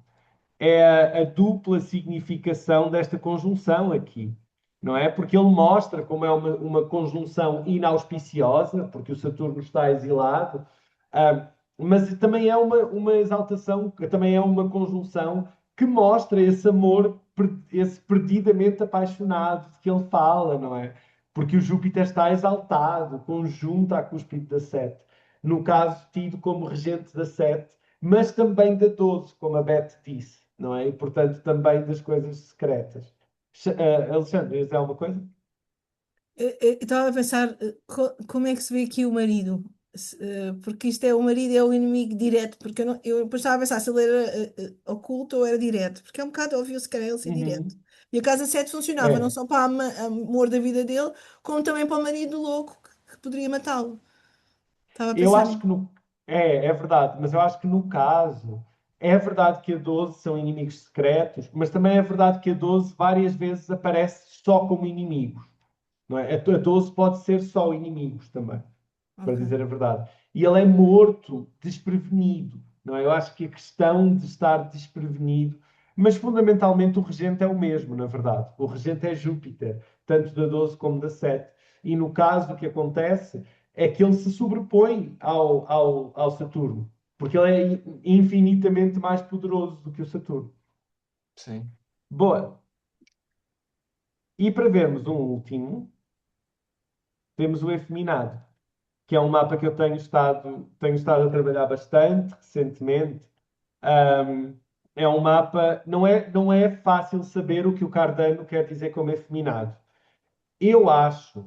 é a dupla significação desta conjunção aqui, não é? Porque ele mostra como é uma conjunção inauspiciosa, porque o Saturno está exilado, mas também é uma exaltação, também é uma conjunção que mostra esse amor, esse perdidamente apaixonado de que ele fala, não é? Porque o Júpiter está exaltado, conjunto à cúspide da Sete. No caso, tido como regente da Sete, mas também da 12, como a Beth disse, não é? E, portanto, também das coisas secretas. Alexandre, diz alguma coisa? Eu estava a pensar como é que se vê aqui o marido. Porque isto é o marido, é o inimigo direto. Porque eu depois estava a pensar se ele era oculto ou era direto. Porque é um bocado óbvio se calhar ele ser direto. Uhum. E a Casa 7 funcionava não É. só para amor da vida dele, como também para o marido louco que poderia matá-lo. Estava a Eu pensar acho nisso. que é verdade, mas eu acho que no caso é verdade que a 12 são inimigos secretos, mas também é verdade que a 12 várias vezes aparece só como inimigos, não é? A 12 pode ser só inimigos também, para Ok. dizer a verdade. E ele é morto desprevenido, não é? Eu acho que a questão de estar desprevenido, mas fundamentalmente o regente é o mesmo, na verdade. O regente é Júpiter, tanto da 12 como da 7. E no caso, o que acontece é que ele se sobrepõe ao Saturno, porque ele é infinitamente mais poderoso do que o Saturno. Sim. Boa. E para vermos um último, temos o efeminado, que é um mapa que eu tenho estado a trabalhar bastante recentemente. Um, É um mapa, não é fácil saber o que o Cardano quer dizer como efeminado. Eu acho,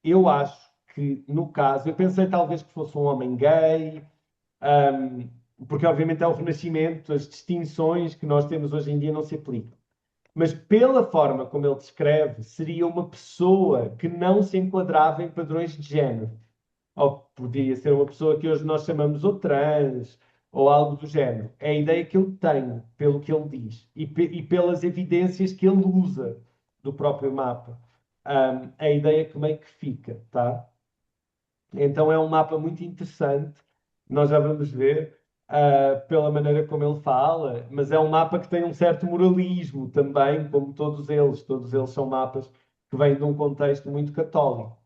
eu acho que no caso, eu pensei talvez que fosse um homem gay, porque obviamente é o Renascimento, as distinções que nós temos hoje em dia não se aplicam. Mas pela forma como ele descreve, seria uma pessoa que não se enquadrava em padrões de género. Ou podia ser uma pessoa que hoje nós chamamos ou trans, ou algo do género. É a ideia que eu tenho, pelo que ele diz, e pelas evidências que ele usa do próprio mapa. a ideia que meio que fica, tá? Então é um mapa muito interessante, nós já vamos ver, pela maneira como ele fala, mas é um mapa que tem um certo moralismo também, como todos eles são mapas que vêm de um contexto muito católico.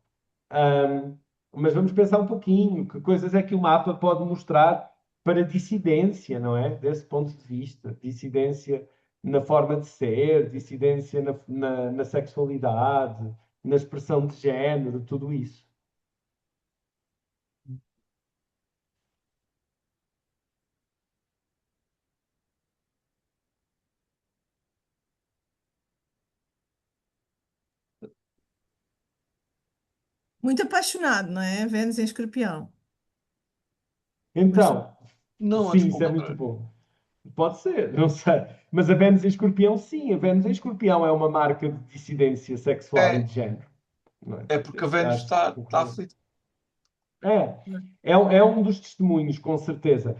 Ahm, mas vamos pensar um pouquinho, que coisas é que o mapa pode mostrar para dissidência, não é? Desse ponto de vista, dissidência na forma de ser, dissidência na sexualidade, na expressão de género, tudo isso. Muito apaixonado, não é? Vênus em Escorpião. Mas Então, Não, antes sim, pelo isso é muito contrário. bom. Pode ser, não sei. Mas a Vênus em Escorpião, sim, a Vênus em Escorpião é uma marca de dissidência sexual e É, de género, não é? é porque a Vênus Acho está que aflita. é, é um dos testemunhos, com certeza.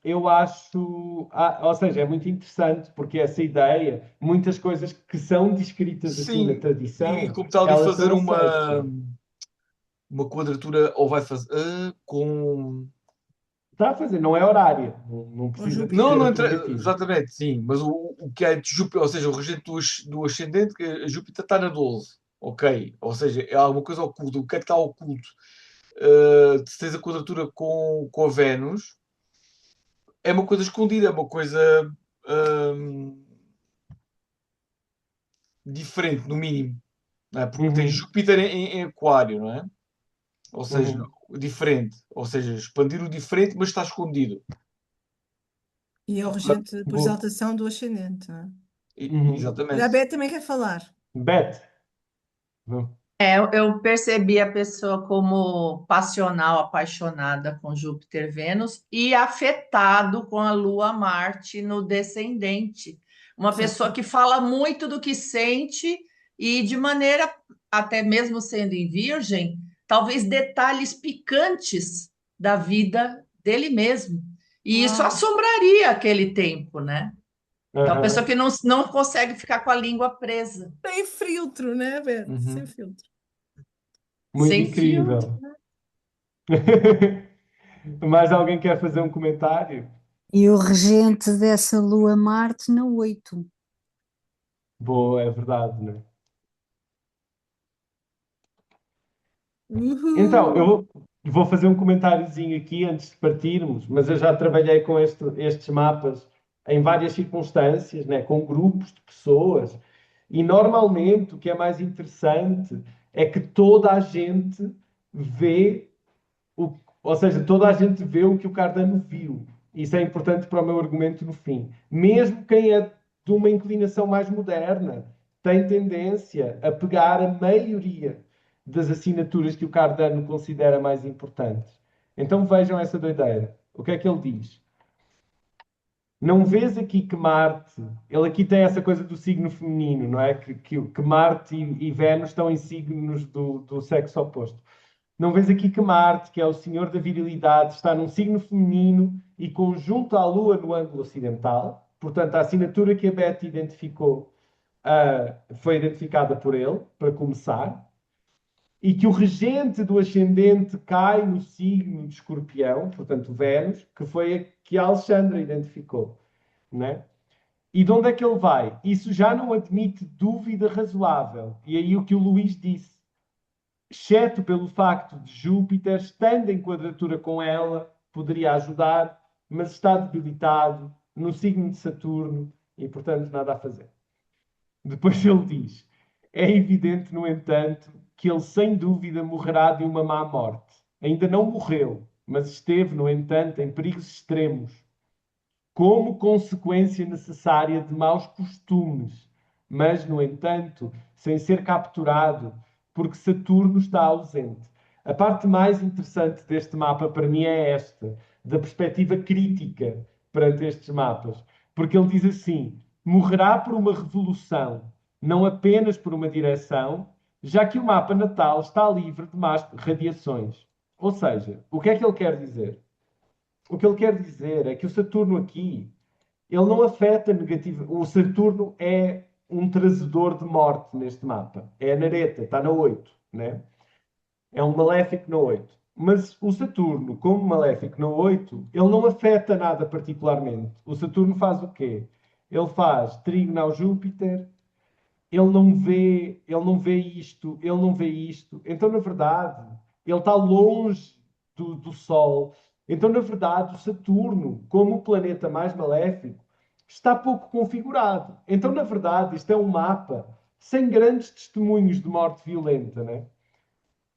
Eu acho, ou seja, é muito interessante porque essa ideia, muitas coisas que são descritas assim na Sim, e tradição, como está ali a elas fazer são aceitas, não é? uma quadratura, ou vai fazer Está a fazer, não é horária, não o precisa de Não, Júpiter. ser não entra, afirmativo. exatamente, sim, mas o que é de Júpiter, ou seja, o regente do ascendente, que a Júpiter está na 12, ok, ou seja, é alguma coisa oculta, o que é que está oculto? Se tens a quadratura com a Vênus, é uma coisa escondida, é uma coisa hum, diferente, no mínimo, não é? Porque tens Uhum, Júpiter em Aquário, não é? Ou seja, uhum. diferente, ou seja, expandir o diferente, mas está escondido. E é o regente por Boa. exaltação do ascendente, não é? Uhum. Olha, a Exatamente. Beth também quer falar. Beth, não. Eu percebi a pessoa como passional, apaixonada com Júpiter, Vênus e afetado com a Lua, Marte no descendente. Uma pessoa Certo. que fala muito do que sente e de maneira, até mesmo sendo em Virgem, talvez detalhes picantes da vida dele mesmo. E isso Uau. assombraria aquele tempo, né? Então, a pessoa Aham, que não consegue ficar com a língua presa, Sem filtro, né, Beth? Sem uhum. filtro. Muito sem fio. incrível. Mais alguém quer fazer um comentário? E o regente dessa Lua Marte na 8. Boa, é verdade, não é? Então, Uhul. eu vou fazer um comentáriozinho aqui antes de partirmos, mas eu já trabalhei com estes mapas em várias circunstâncias, né, com grupos de pessoas, e normalmente o que é mais interessante é que toda a gente vê ou seja, toda a gente vê o que o Cardano viu. Isso é importante para o meu argumento no fim. Mesmo quem é de uma inclinação mais moderna tem tendência a pegar a maioria das assinaturas que o Cardano considera mais importantes. Então vejam essa doideira. O que é que ele diz? Não vês aqui que Marte, ele aqui tem essa coisa do signo feminino, não é? Que Marte e Vênus estão em signos do sexo oposto. Não vês aqui que Marte, que é o senhor da virilidade, está num signo feminino e conjunto à Lua no ângulo ocidental. Portanto, a assinatura que a Beth identificou foi identificada por ele, para começar. E que o regente do ascendente cai no signo de Escorpião, portanto, Vênus, que foi a que a Alexandra identificou. Né? E de onde é que ele vai? Isso já não admite dúvida razoável. E aí o que o Luís disse, exceto pelo facto de Júpiter, estando em quadratura com ela, poderia ajudar, mas está debilitado no signo de Saturno e, portanto, nada a fazer. Depois ele diz: é evidente, no entanto, que ele sem dúvida morrerá de uma má morte. Ainda não morreu, mas esteve, no entanto, em perigos extremos como consequência necessária de maus costumes, mas, no entanto, sem ser capturado, porque Saturno está ausente. A parte mais interessante deste mapa para mim é esta, da perspectiva crítica perante estes mapas, porque ele diz assim: morrerá por uma revolução, não apenas por uma direção, já que o mapa natal está livre de más radiações. Ou seja, o que é que ele quer dizer? O que ele quer dizer é que o Saturno aqui, ele não afeta negativo. O Saturno é um trazedor de morte neste mapa. É a Nareta, está na 8, né? É um maléfico na 8. Mas o Saturno, como maléfico na 8, ele não afeta nada particularmente. O Saturno faz o quê? Ele faz trígono ao Júpiter, ele não vê isto, ele não vê isto. Então, na verdade, ele está longe do Sol. Então, na verdade, o Saturno, como o planeta mais maléfico, está pouco configurado. Então, na verdade, isto é um mapa sem grandes testemunhos de morte violenta, né?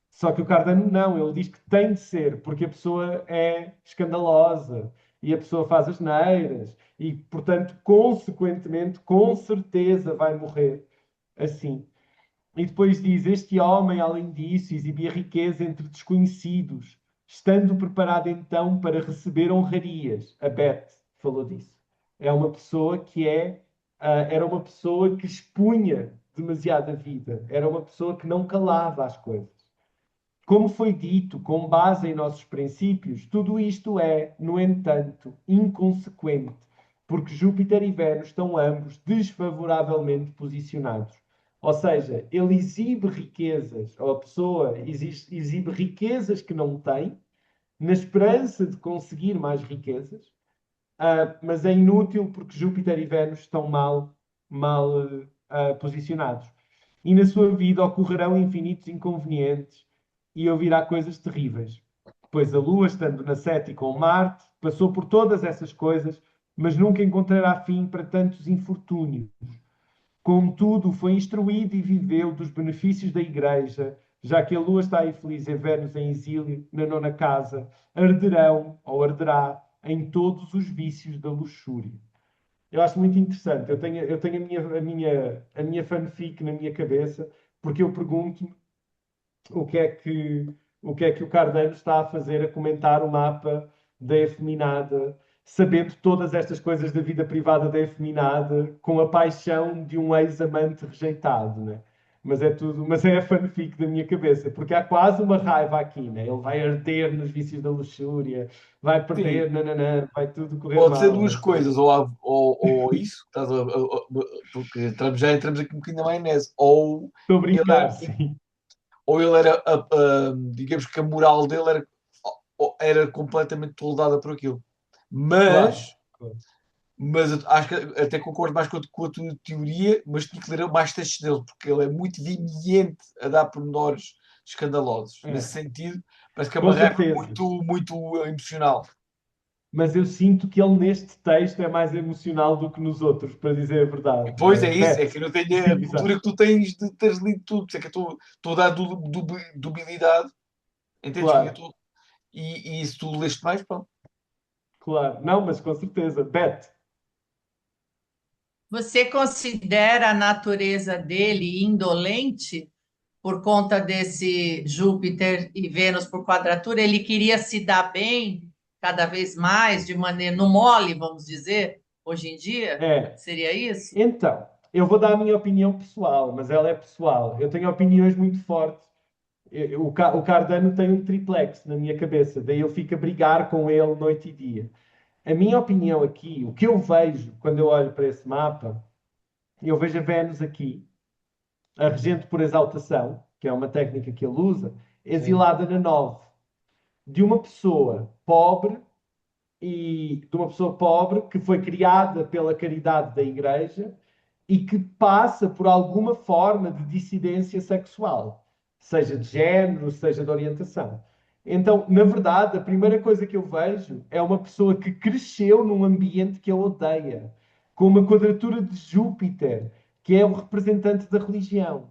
Só que o Cardano não, ele diz que tem de ser, porque a pessoa é escandalosa e a pessoa faz asneiras e, portanto, consequentemente, com certeza vai morrer assim. E depois diz: este homem, além disso, exibia riqueza entre desconhecidos, estando preparado então para receber honrarias. A Beth falou disso. É uma pessoa que era uma pessoa que expunha demasiada vida, era uma pessoa que não calava as coisas. Como foi dito, com base em nossos princípios, tudo isto é, no entanto, inconsequente, porque Júpiter e Vênus estão ambos desfavoravelmente posicionados. Ou seja, ele exibe riquezas, ou a pessoa exibe riquezas que não tem, na esperança de conseguir mais riquezas, mas é inútil porque Júpiter e Vênus estão mal posicionados. E na sua vida ocorrerão infinitos inconvenientes e ouvirá coisas terríveis. Pois a Lua, estando na 7 com Marte, passou por todas essas coisas, mas nunca encontrará fim para tantos infortúnios. Contudo, foi instruído e viveu dos benefícios da Igreja, já que a Lua está infeliz e Vênus em exílio, na 9ª casa, arderão, ou arderá, em todos os vícios da luxúria. Eu acho muito interessante. Eu tenho a minha fanfic na minha cabeça, porque eu pergunto-me o que é que o Cardano está a fazer a comentar o mapa da efeminada, sabendo todas estas coisas da vida privada da efeminada, com a paixão de um ex-amante rejeitado, né? Mas é a fanfic da minha cabeça, porque há quase uma raiva aqui, né? Ele vai arder nos vícios da luxúria, vai Sim, perder, nananã, vai tudo correr pode ser mal, duas vai ser... coisas, ou isso, porque já entramos aqui um bocadinho na maionese, Estou a ele brincar, era, sim. ou ele era, digamos que a moral dele era completamente toldada por aquilo. Claro, Mas, claro. mas eu acho que até concordo mais com a tua teoria, mas tinha que ler mais textos dele, porque ele é muito vimiente a dar pormenores escandalosos. Nesse É, sentido, parece que é com uma raiva certeza. muito emocional. Mas eu sinto que ele neste texto é mais emocional do que nos outros, para dizer a verdade, Pois né? é isso, é Bet. que eu não tenho a Sim, cultura exato. que tu tens de teres lido tudo, por isso é que eu estou a dar dubilidade, entendes? Que eu Claro, estou, e se tu leste mais, pronto. claro. Não, mas com certeza. Bet. Você considera a natureza dele indolente por conta desse Júpiter e Vênus por quadratura? Ele queria se dar bem cada vez mais, de maneira no mole, vamos dizer, hoje em dia? É. Seria isso? Então, eu vou dar a minha opinião pessoal, mas ela é pessoal. Eu tenho opiniões muito fortes. O Cardano tem um triplex na minha cabeça, daí eu fico a brigar com ele noite e dia. A minha opinião aqui, o que eu vejo quando eu olho para esse mapa, eu vejo a Vênus aqui, a regente por exaltação, que é uma técnica que ele usa, Sim. exilada na 9, de uma pessoa pobre e de uma pessoa pobre que foi criada pela caridade da Igreja e que passa por alguma forma de dissidência sexual, seja de género, seja de orientação. Então, na verdade, a primeira coisa que eu vejo é uma pessoa que cresceu num ambiente que ele odeia, com uma quadratura de Júpiter, que é o representante da religião.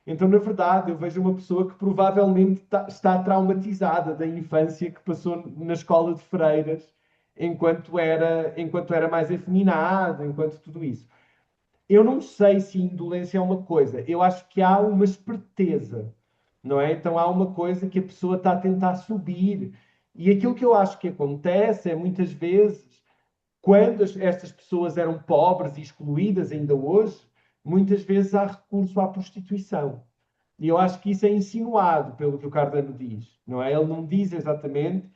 Então, na verdade, eu vejo uma pessoa que provavelmente está traumatizada da infância que passou na escola de freiras, enquanto era mais efeminado, enquanto tudo isso. Eu não sei se indolência é uma coisa, eu acho que há uma esperteza, não é? Então há uma coisa que a pessoa está a tentar subir. E aquilo que eu acho que acontece é muitas vezes, quando estas pessoas eram pobres e excluídas ainda hoje, muitas vezes há recurso à prostituição. E eu acho que isso é insinuado pelo que o Cardano diz, não é? Ele não diz exatamente,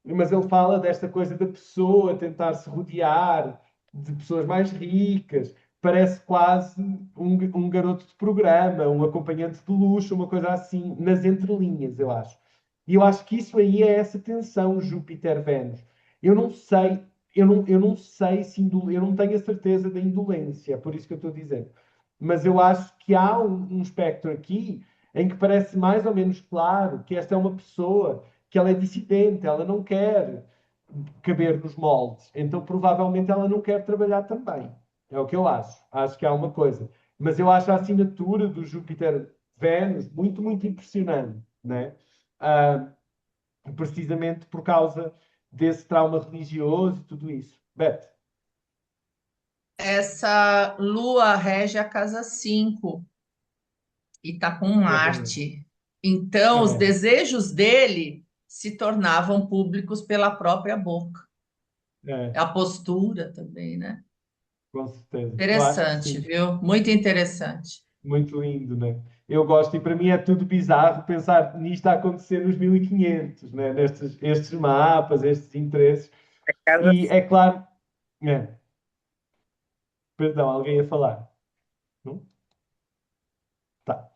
mas ele fala desta coisa da pessoa tentar se rodear de pessoas mais ricas parece quase um garoto de programa, um acompanhante de luxo, uma coisa assim, nas entrelinhas, eu acho. E eu acho que isso aí é essa tensão Júpiter-Vênus. Eu não sei, eu não sei se eu não tenho a certeza da indolência, é por isso que eu estou dizendo. Mas eu acho que há um espectro aqui em que parece mais ou menos claro que esta é uma pessoa que ela é dissidente, ela não quer caber nos moldes, então provavelmente ela não quer trabalhar também. É o que eu acho. Acho que há uma coisa. Mas eu acho a assinatura do Júpiter-Vênus muito, muito impressionante, né? Ah, precisamente por causa desse trauma religioso e tudo isso. Beth, Essa lua rege a casa 5 e está com é, Marte. Então, os é, desejos dele se tornavam públicos pela própria boca. é, A postura também, né? com certeza. Eu acho que Interessante, sim. viu? Muito interessante. Muito lindo, né? Eu gosto, e para mim é tudo bizarro pensar nisto a acontecer nos 1500, né? Estes mapas, estes interesses. Cada E é claro, é, perdão, alguém ia falar, não? Tá.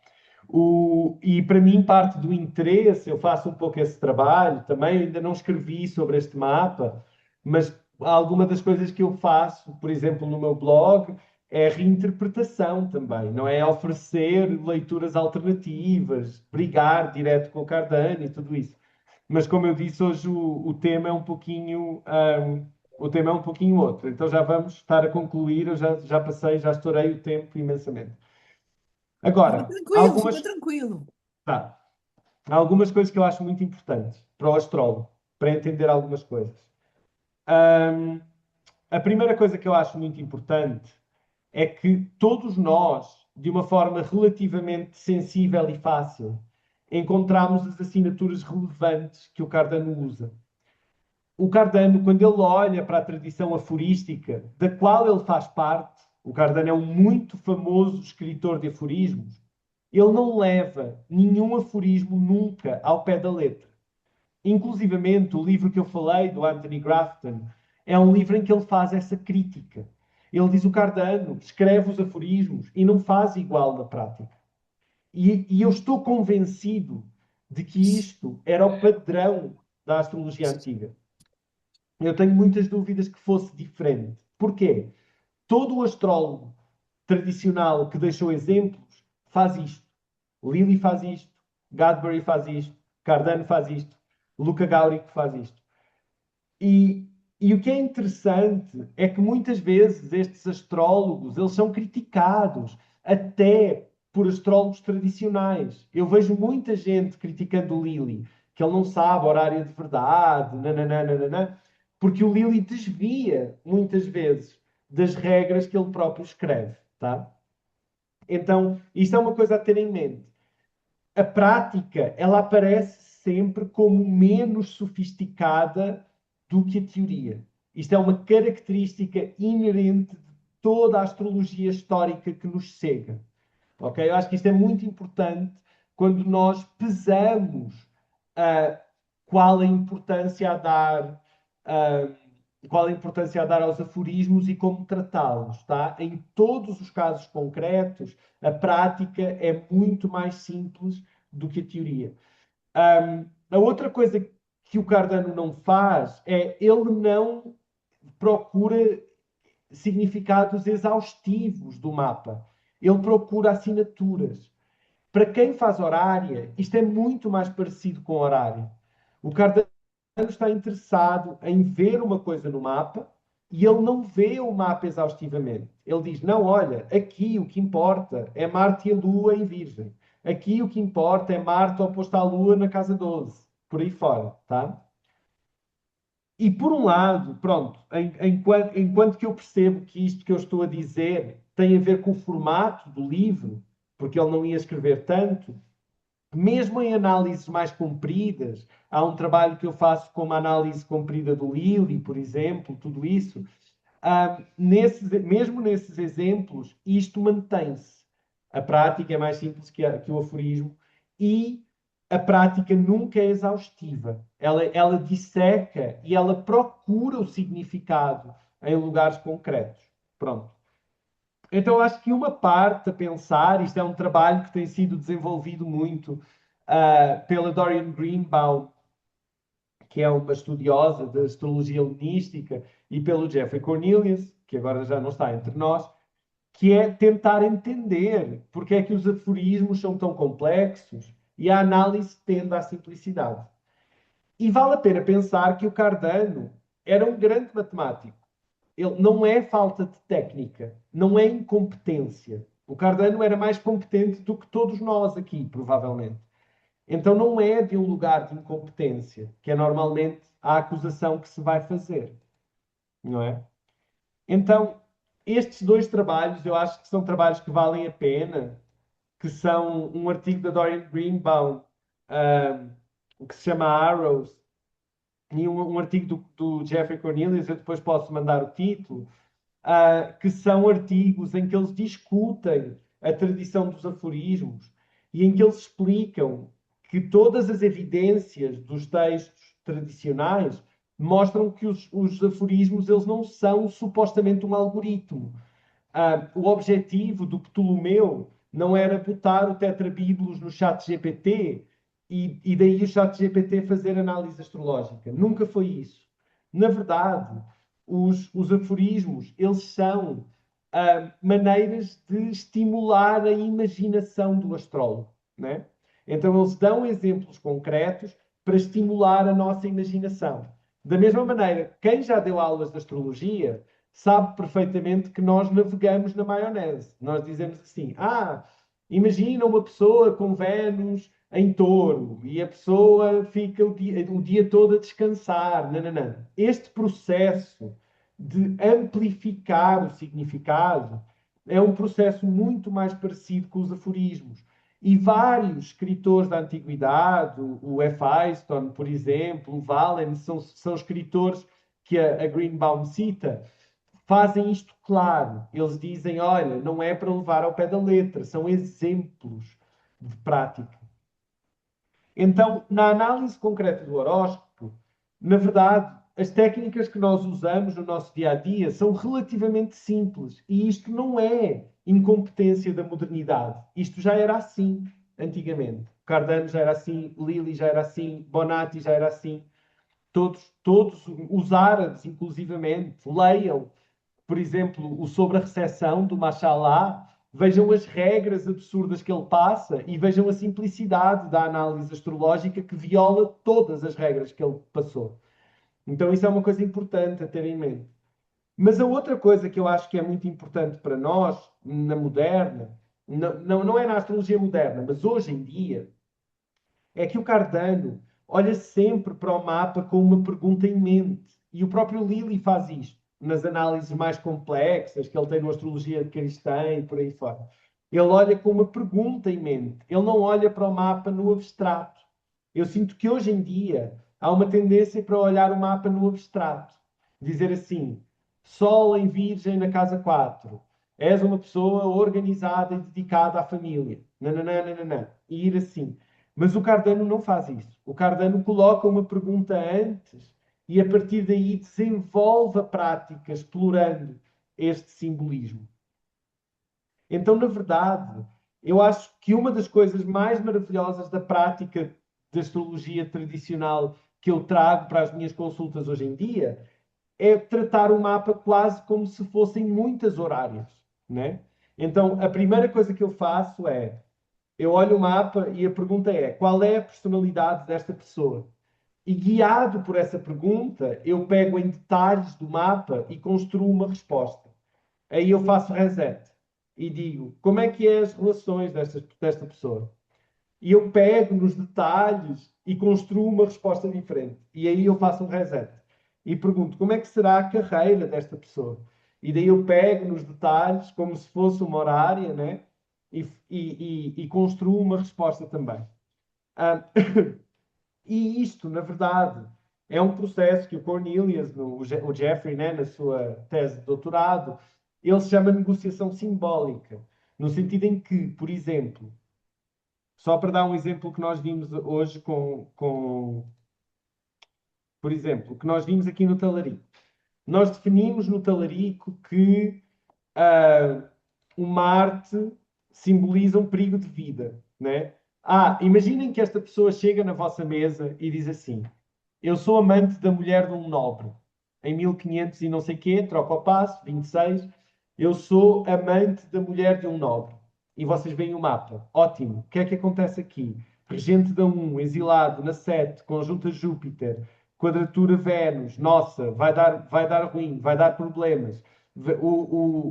E para mim, parte do interesse, eu faço um pouco esse trabalho também, ainda não escrevi sobre este mapa, mas alguma das coisas que eu faço, por exemplo, no meu blog, é reinterpretação também, não é oferecer leituras alternativas, brigar direto com o Cardano e tudo isso. Mas como eu disse, hoje o tema é um pouquinho, o tema é um pouquinho outro. Então já vamos estar a concluir, eu já passei, já estourei o tempo imensamente. Agora, Fica algumas. tranquilo. Tá. Há algumas coisas que eu acho muito importantes para o astrólogo, para entender algumas coisas. Ahm, a primeira coisa que eu acho muito importante é que todos nós, de uma forma relativamente sensível e fácil, encontramos as assinaturas relevantes que o Cardano usa. O Cardano, quando ele olha para a tradição aforística, da qual ele faz parte, o Cardano é um muito famoso escritor de aforismos, ele não leva nenhum aforismo nunca ao pé da letra. Inclusivamente, o livro que eu falei, do Anthony Grafton, é um livro em que ele faz essa crítica. Ele diz o Cardano escreve os aforismos e não faz igual na prática. E eu estou convencido de que isto era o padrão da astrologia antiga. Eu tenho muitas dúvidas que fosse diferente. Porquê? Todo o astrólogo tradicional que deixou exemplos faz isto. Lilly faz isto, Gadbury faz isto, Cardano faz isto, Luca Gauric faz isto. E, e o que é interessante é que muitas vezes estes astrólogos eles são criticados até por astrólogos tradicionais. Eu vejo muita gente criticando o Lilly, que ele não sabe horário de verdade, nananana, porque o Lilly desvia muitas vezes das regras que ele próprio escreve, tá? Então, isto é uma coisa a ter em mente. A prática, ela aparece sempre como menos sofisticada do que a teoria. Isto é uma característica inerente de toda a astrologia histórica que nos cega. Ok? Eu acho que isto é muito importante quando nós pesamos qual a importância a dar, qual a importância a dar aos aforismos e como tratá-los, tá? Em todos os casos concretos, a prática é muito mais simples do que a teoria. A outra coisa que o Cardano não faz é ele não procura significados exaustivos do mapa. Ele procura assinaturas. Para quem faz horária, isto é muito mais parecido com horário. O Cardano está interessado em ver uma coisa no mapa e ele não vê o mapa exaustivamente. Ele diz: não, olha, aqui o que importa é Marte e a Lua em Virgem. Aqui o que importa é Marte oposto à Lua na casa 12. Por aí fora, tá? E por um lado, pronto, enquanto que eu percebo que isto que eu estou a dizer tem a ver com o formato do livro, porque ele não ia escrever tanto, mesmo em análises mais compridas, há um trabalho que eu faço como a análise comprida do Lilly, por exemplo, tudo isso, mesmo nesses exemplos, isto mantém-se. A prática é mais simples que o aforismo e a prática nunca é exaustiva. Ela disseca e ela procura o significado em lugares concretos. Pronto. Então, acho que uma parte a pensar, isto é um trabalho que tem sido desenvolvido muito pela Dorian Greenbaum, que é uma estudiosa da astrologia helenística, e pelo Jeffrey Cornelius, que agora já não está entre nós, que é tentar entender porque é que os aforismos são tão complexos e a análise tende à simplicidade. E vale a pena pensar que o Cardano era um grande matemático. Ele não é falta de técnica, não é incompetência. O Cardano era mais competente do que todos nós aqui, provavelmente. Então não é de um lugar de incompetência, que é normalmente a acusação que se vai fazer, não é? Então, estes dois trabalhos, eu acho que são trabalhos que valem a pena, que são um artigo da Dorian Greenbaum, que se chama Arrows, e um artigo do Jeffrey Cornelius, eu depois posso mandar o título, que são artigos em que eles discutem a tradição dos aforismos e em que eles explicam que todas as evidências dos textos tradicionais mostram que os aforismos eles não são supostamente um algoritmo. O objetivo do Ptolomeu não era botar o tetrabíblos no chat GPT e daí o chat GPT fazer análise astrológica. Nunca foi isso. Na verdade, os aforismos, eles são maneiras de estimular a imaginação do astrólogo, né? Então, eles dão exemplos concretos para estimular a nossa imaginação. Da mesma maneira, quem já deu aulas de astrologia sabe perfeitamente que nós navegamos na maionese. Nós dizemos assim: imagina uma pessoa com Vênus em touro e a pessoa fica o dia todo a descansar. Não, não, não. Este processo de amplificar o significado é um processo muito mais parecido com os aforismos. E vários escritores da antiguidade, o F. Easton, por exemplo, o Valen, são escritores que a Greenbaum cita, fazem isto claro. Eles dizem, olha, não é para levar ao pé da letra, são exemplos de prática. Então, na análise concreta do horóscopo, na verdade, as técnicas que nós usamos no nosso dia a dia são relativamente simples e isto não é incompetência da modernidade. Isto já era assim antigamente. Cardano já era assim, Lilly já era assim, Bonatti já era assim. Todos os árabes, inclusivamente, leiam, por exemplo, o Sobre a Recessão do Mashallah, vejam as regras absurdas que ele passa e vejam a simplicidade da análise astrológica que viola todas as regras que ele passou. Então, isso é uma coisa importante a ter em mente. Mas a outra coisa que eu acho que é muito importante para nós, na moderna, não é na astrologia moderna, mas hoje em dia, é que o Cardano olha sempre para o mapa com uma pergunta em mente. E o próprio Lilly faz isto nas análises mais complexas que ele tem no Astrologia Cristã e por aí fora. Ele olha com uma pergunta em mente. Ele não olha para o mapa no abstrato. Eu sinto que hoje em dia há uma tendência para olhar o mapa no abstrato. Dizer assim, Sol em Virgem na casa 4. És uma pessoa organizada e dedicada à família. Nananã, nananã. E ir assim. Mas o Cardano não faz isso. O Cardano coloca uma pergunta antes e a partir daí desenvolve a prática explorando este simbolismo. Então, na verdade, eu acho que uma das coisas mais maravilhosas da prática de astrologia tradicional que eu trago para as minhas consultas hoje em dia é tratar o mapa quase como se fossem muitas horárias, né? Então, a primeira coisa que eu faço é eu olho o mapa e a pergunta é: qual é a personalidade desta pessoa? E guiado por essa pergunta, eu pego em detalhes do mapa e construo uma resposta. Aí eu faço reset e digo: como é que é as relações desta pessoa? E eu pego nos detalhes e construo uma resposta diferente. E aí eu faço um reset e pergunto: como é que será a carreira desta pessoa? E daí eu pego nos detalhes, como se fosse uma horária, né? E construo uma resposta também. Ah, e isto, na verdade, é um processo que o Cornelius, o Jeffrey, né, na sua tese de doutorado, ele se chama negociação simbólica, no sentido em que, por exemplo, só para dar um exemplo que nós vimos hoje por exemplo, que nós vimos aqui no talarico. Nós definimos no talarico que uma arte simboliza um perigo de vida, né? Imaginem que esta pessoa chega na vossa mesa e diz assim: eu sou amante da mulher de um nobre. Em 1500 e não sei quê, troca o passo, 26. Eu sou amante da mulher de um nobre. E vocês veem o mapa. Ótimo. O que é que acontece aqui? Regente da 1, exilado na 7, conjunta Júpiter, quadratura Vênus. Nossa, vai dar ruim, vai dar problemas.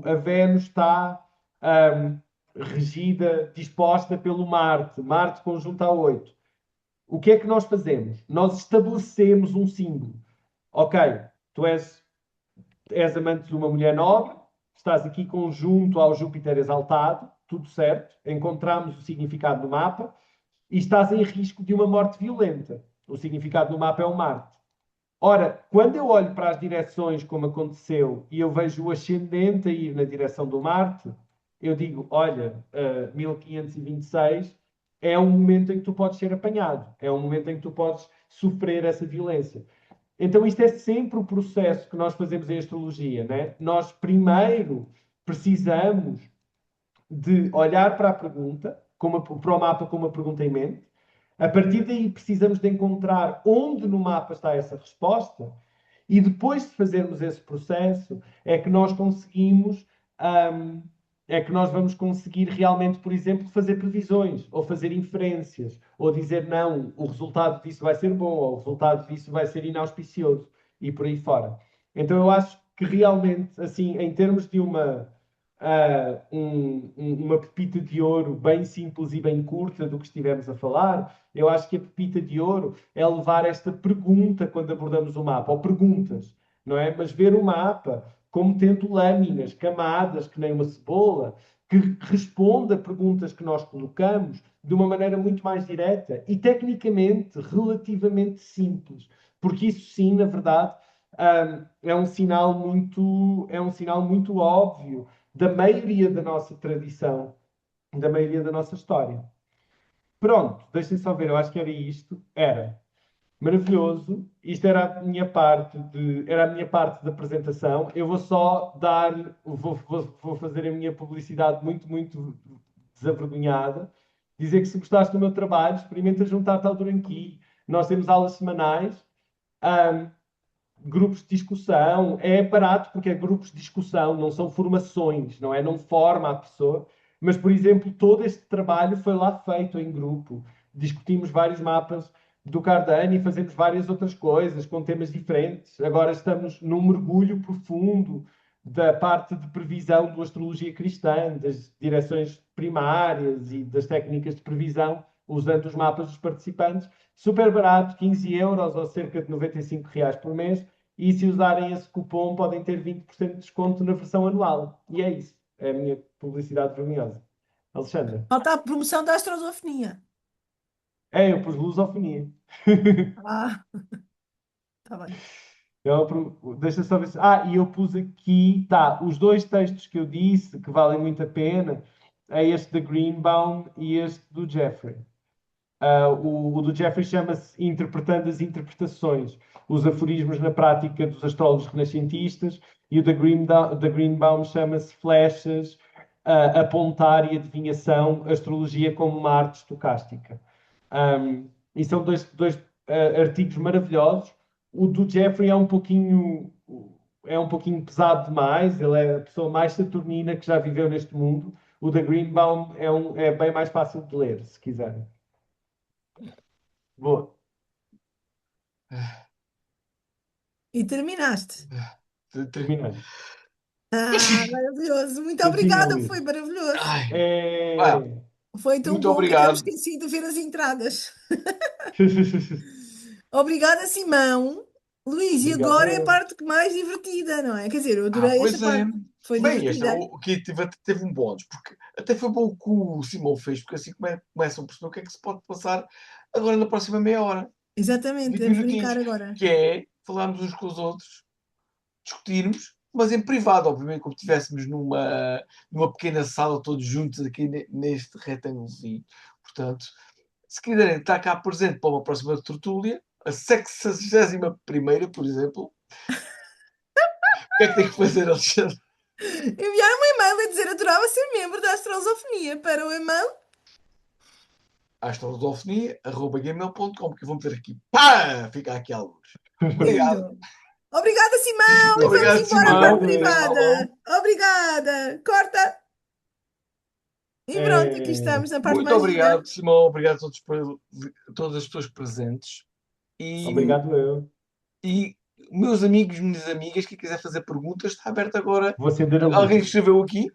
A Vênus está ahm, regida, disposta pelo Marte. Marte conjunta a 8. O que é que nós fazemos? Nós estabelecemos um símbolo. Ok, tu és amante de uma mulher nobre, estás aqui conjunto ao Júpiter exaltado, tudo certo, encontramos o significado no mapa, e estás em risco de uma morte violenta. O significado no mapa é o Marte. Ora, quando eu olho para as direções, como aconteceu, e eu vejo o ascendente a ir na direção do Marte, eu digo, olha, 1526 é um momento em que tu podes ser apanhado, é um momento em que tu podes sofrer essa violência. Então, isto é sempre o processo que nós fazemos em astrologia, né? Nós primeiro precisamos de olhar para a pergunta, para o mapa com uma pergunta em mente. A partir daí, precisamos de encontrar onde no mapa está essa resposta, e depois de fazermos esse processo, é que nós conseguimos, é que nós vamos conseguir realmente, por exemplo, fazer previsões, ou fazer inferências, ou dizer não, o resultado disso vai ser bom, ou o resultado disso vai ser inauspicioso, e por aí fora. Então eu acho que realmente, assim, em termos de uma pepita de ouro bem simples e bem curta do que estivemos a falar, eu acho que a pepita de ouro é levar esta pergunta quando abordamos o mapa, ou perguntas, não é? Mas ver o mapa como tendo lâminas, camadas, que nem uma cebola, que responde a perguntas que nós colocamos de uma maneira muito mais direta e tecnicamente relativamente simples, porque isso sim, na verdade, é um sinal muito óbvio da maioria da nossa tradição, da maioria da nossa história. Pronto, deixem só ver, eu acho que era isto. Era maravilhoso. Isto era a minha parte da apresentação. Eu vou só vou fazer a minha publicidade muito, muito desavergonhada. Dizer que se gostaste do meu trabalho, experimenta juntar-te ao Duranqui. Nós temos aulas semanais. Ahm, Grupos de discussão, é barato porque é grupos de discussão, não são formações, não é? Não forma a pessoa. Mas, por exemplo, todo este trabalho foi lá feito em grupo. Discutimos vários mapas do Cardano e fazemos várias outras coisas com temas diferentes. Agora estamos num mergulho profundo da parte de previsão da astrologia cristã, das direções primárias e das técnicas de previsão, usando os mapas dos participantes. Super barato, 15 euros ou cerca de 95 reais por mês. E se usarem esse cupom, podem ter 20% de desconto na versão anual. E é isso. É a minha publicidade vergonhosa. Alexandra. Falta a promoção da astrosofonia. Eu pus lusofonia. Ah, está bem. Deixa só ver se... e eu pus aqui, os dois textos que eu disse, que valem muito a pena, é este da Greenbaum e este do Jeffrey. O do Jeffrey chama-se Interpretando as Interpretações, os aforismos na prática dos astrólogos renascentistas, e o da Greenbaum chama-se Flechas, Apontar e Adivinhação, Astrologia como uma Arte Estocástica. E são dois artigos maravilhosos. O do Jeffrey é um pouquinho pesado demais, ele é a pessoa mais saturnina que já viveu neste mundo. O da Greenbaum é bem mais fácil de ler, se quiserem. Boa. E terminaste. Terminei. Maravilhoso. Muito Continua, obrigada, Luís. foi maravilhoso. Ai, É... Foi tão muito bom que até me obrigado. esqueci de ver as entradas. Obrigada, Simão. Luís, e Obrigado, agora é a eu. parte que mais divertida, não é? Quer dizer, eu adorei esta Pois é. parte. Foi Bem, este divertida. aqui teve um bónus, porque até foi bom o que o Simão fez, porque assim começam a perceber o que é que se pode passar agora na próxima meia hora, Exatamente, 20 vamos brincar minutinhos, agora. que é falarmos uns com os outros, discutirmos, mas em privado, obviamente, como se estivéssemos numa pequena sala, todos juntos aqui neste retângulozinho. Portanto, se quiserem estar cá presente para uma próxima tertúlia, a 61ª, por exemplo, o que é que tem que fazer, Alexandre? enviar um e-mail a dizer adorava ser membro da Astrolosofonia para o e-mail. astrolosofonia@gmail.com, que eu vou meter aqui. Pá! Fica aqui alguns. Obrigado. Lindo. Obrigada, Simão, e vamos Obrigado, embora para a Simão. privada. Obrigada. Corta. E pronto, aqui estamos na parte Muito mais gira. obrigado, Simão. Obrigado a todas as pessoas presentes. Obrigado eu. E meus amigos, minhas amigas, quem quiser fazer perguntas, está aberto agora. Vou acender a luz. Alguém escreveu aqui?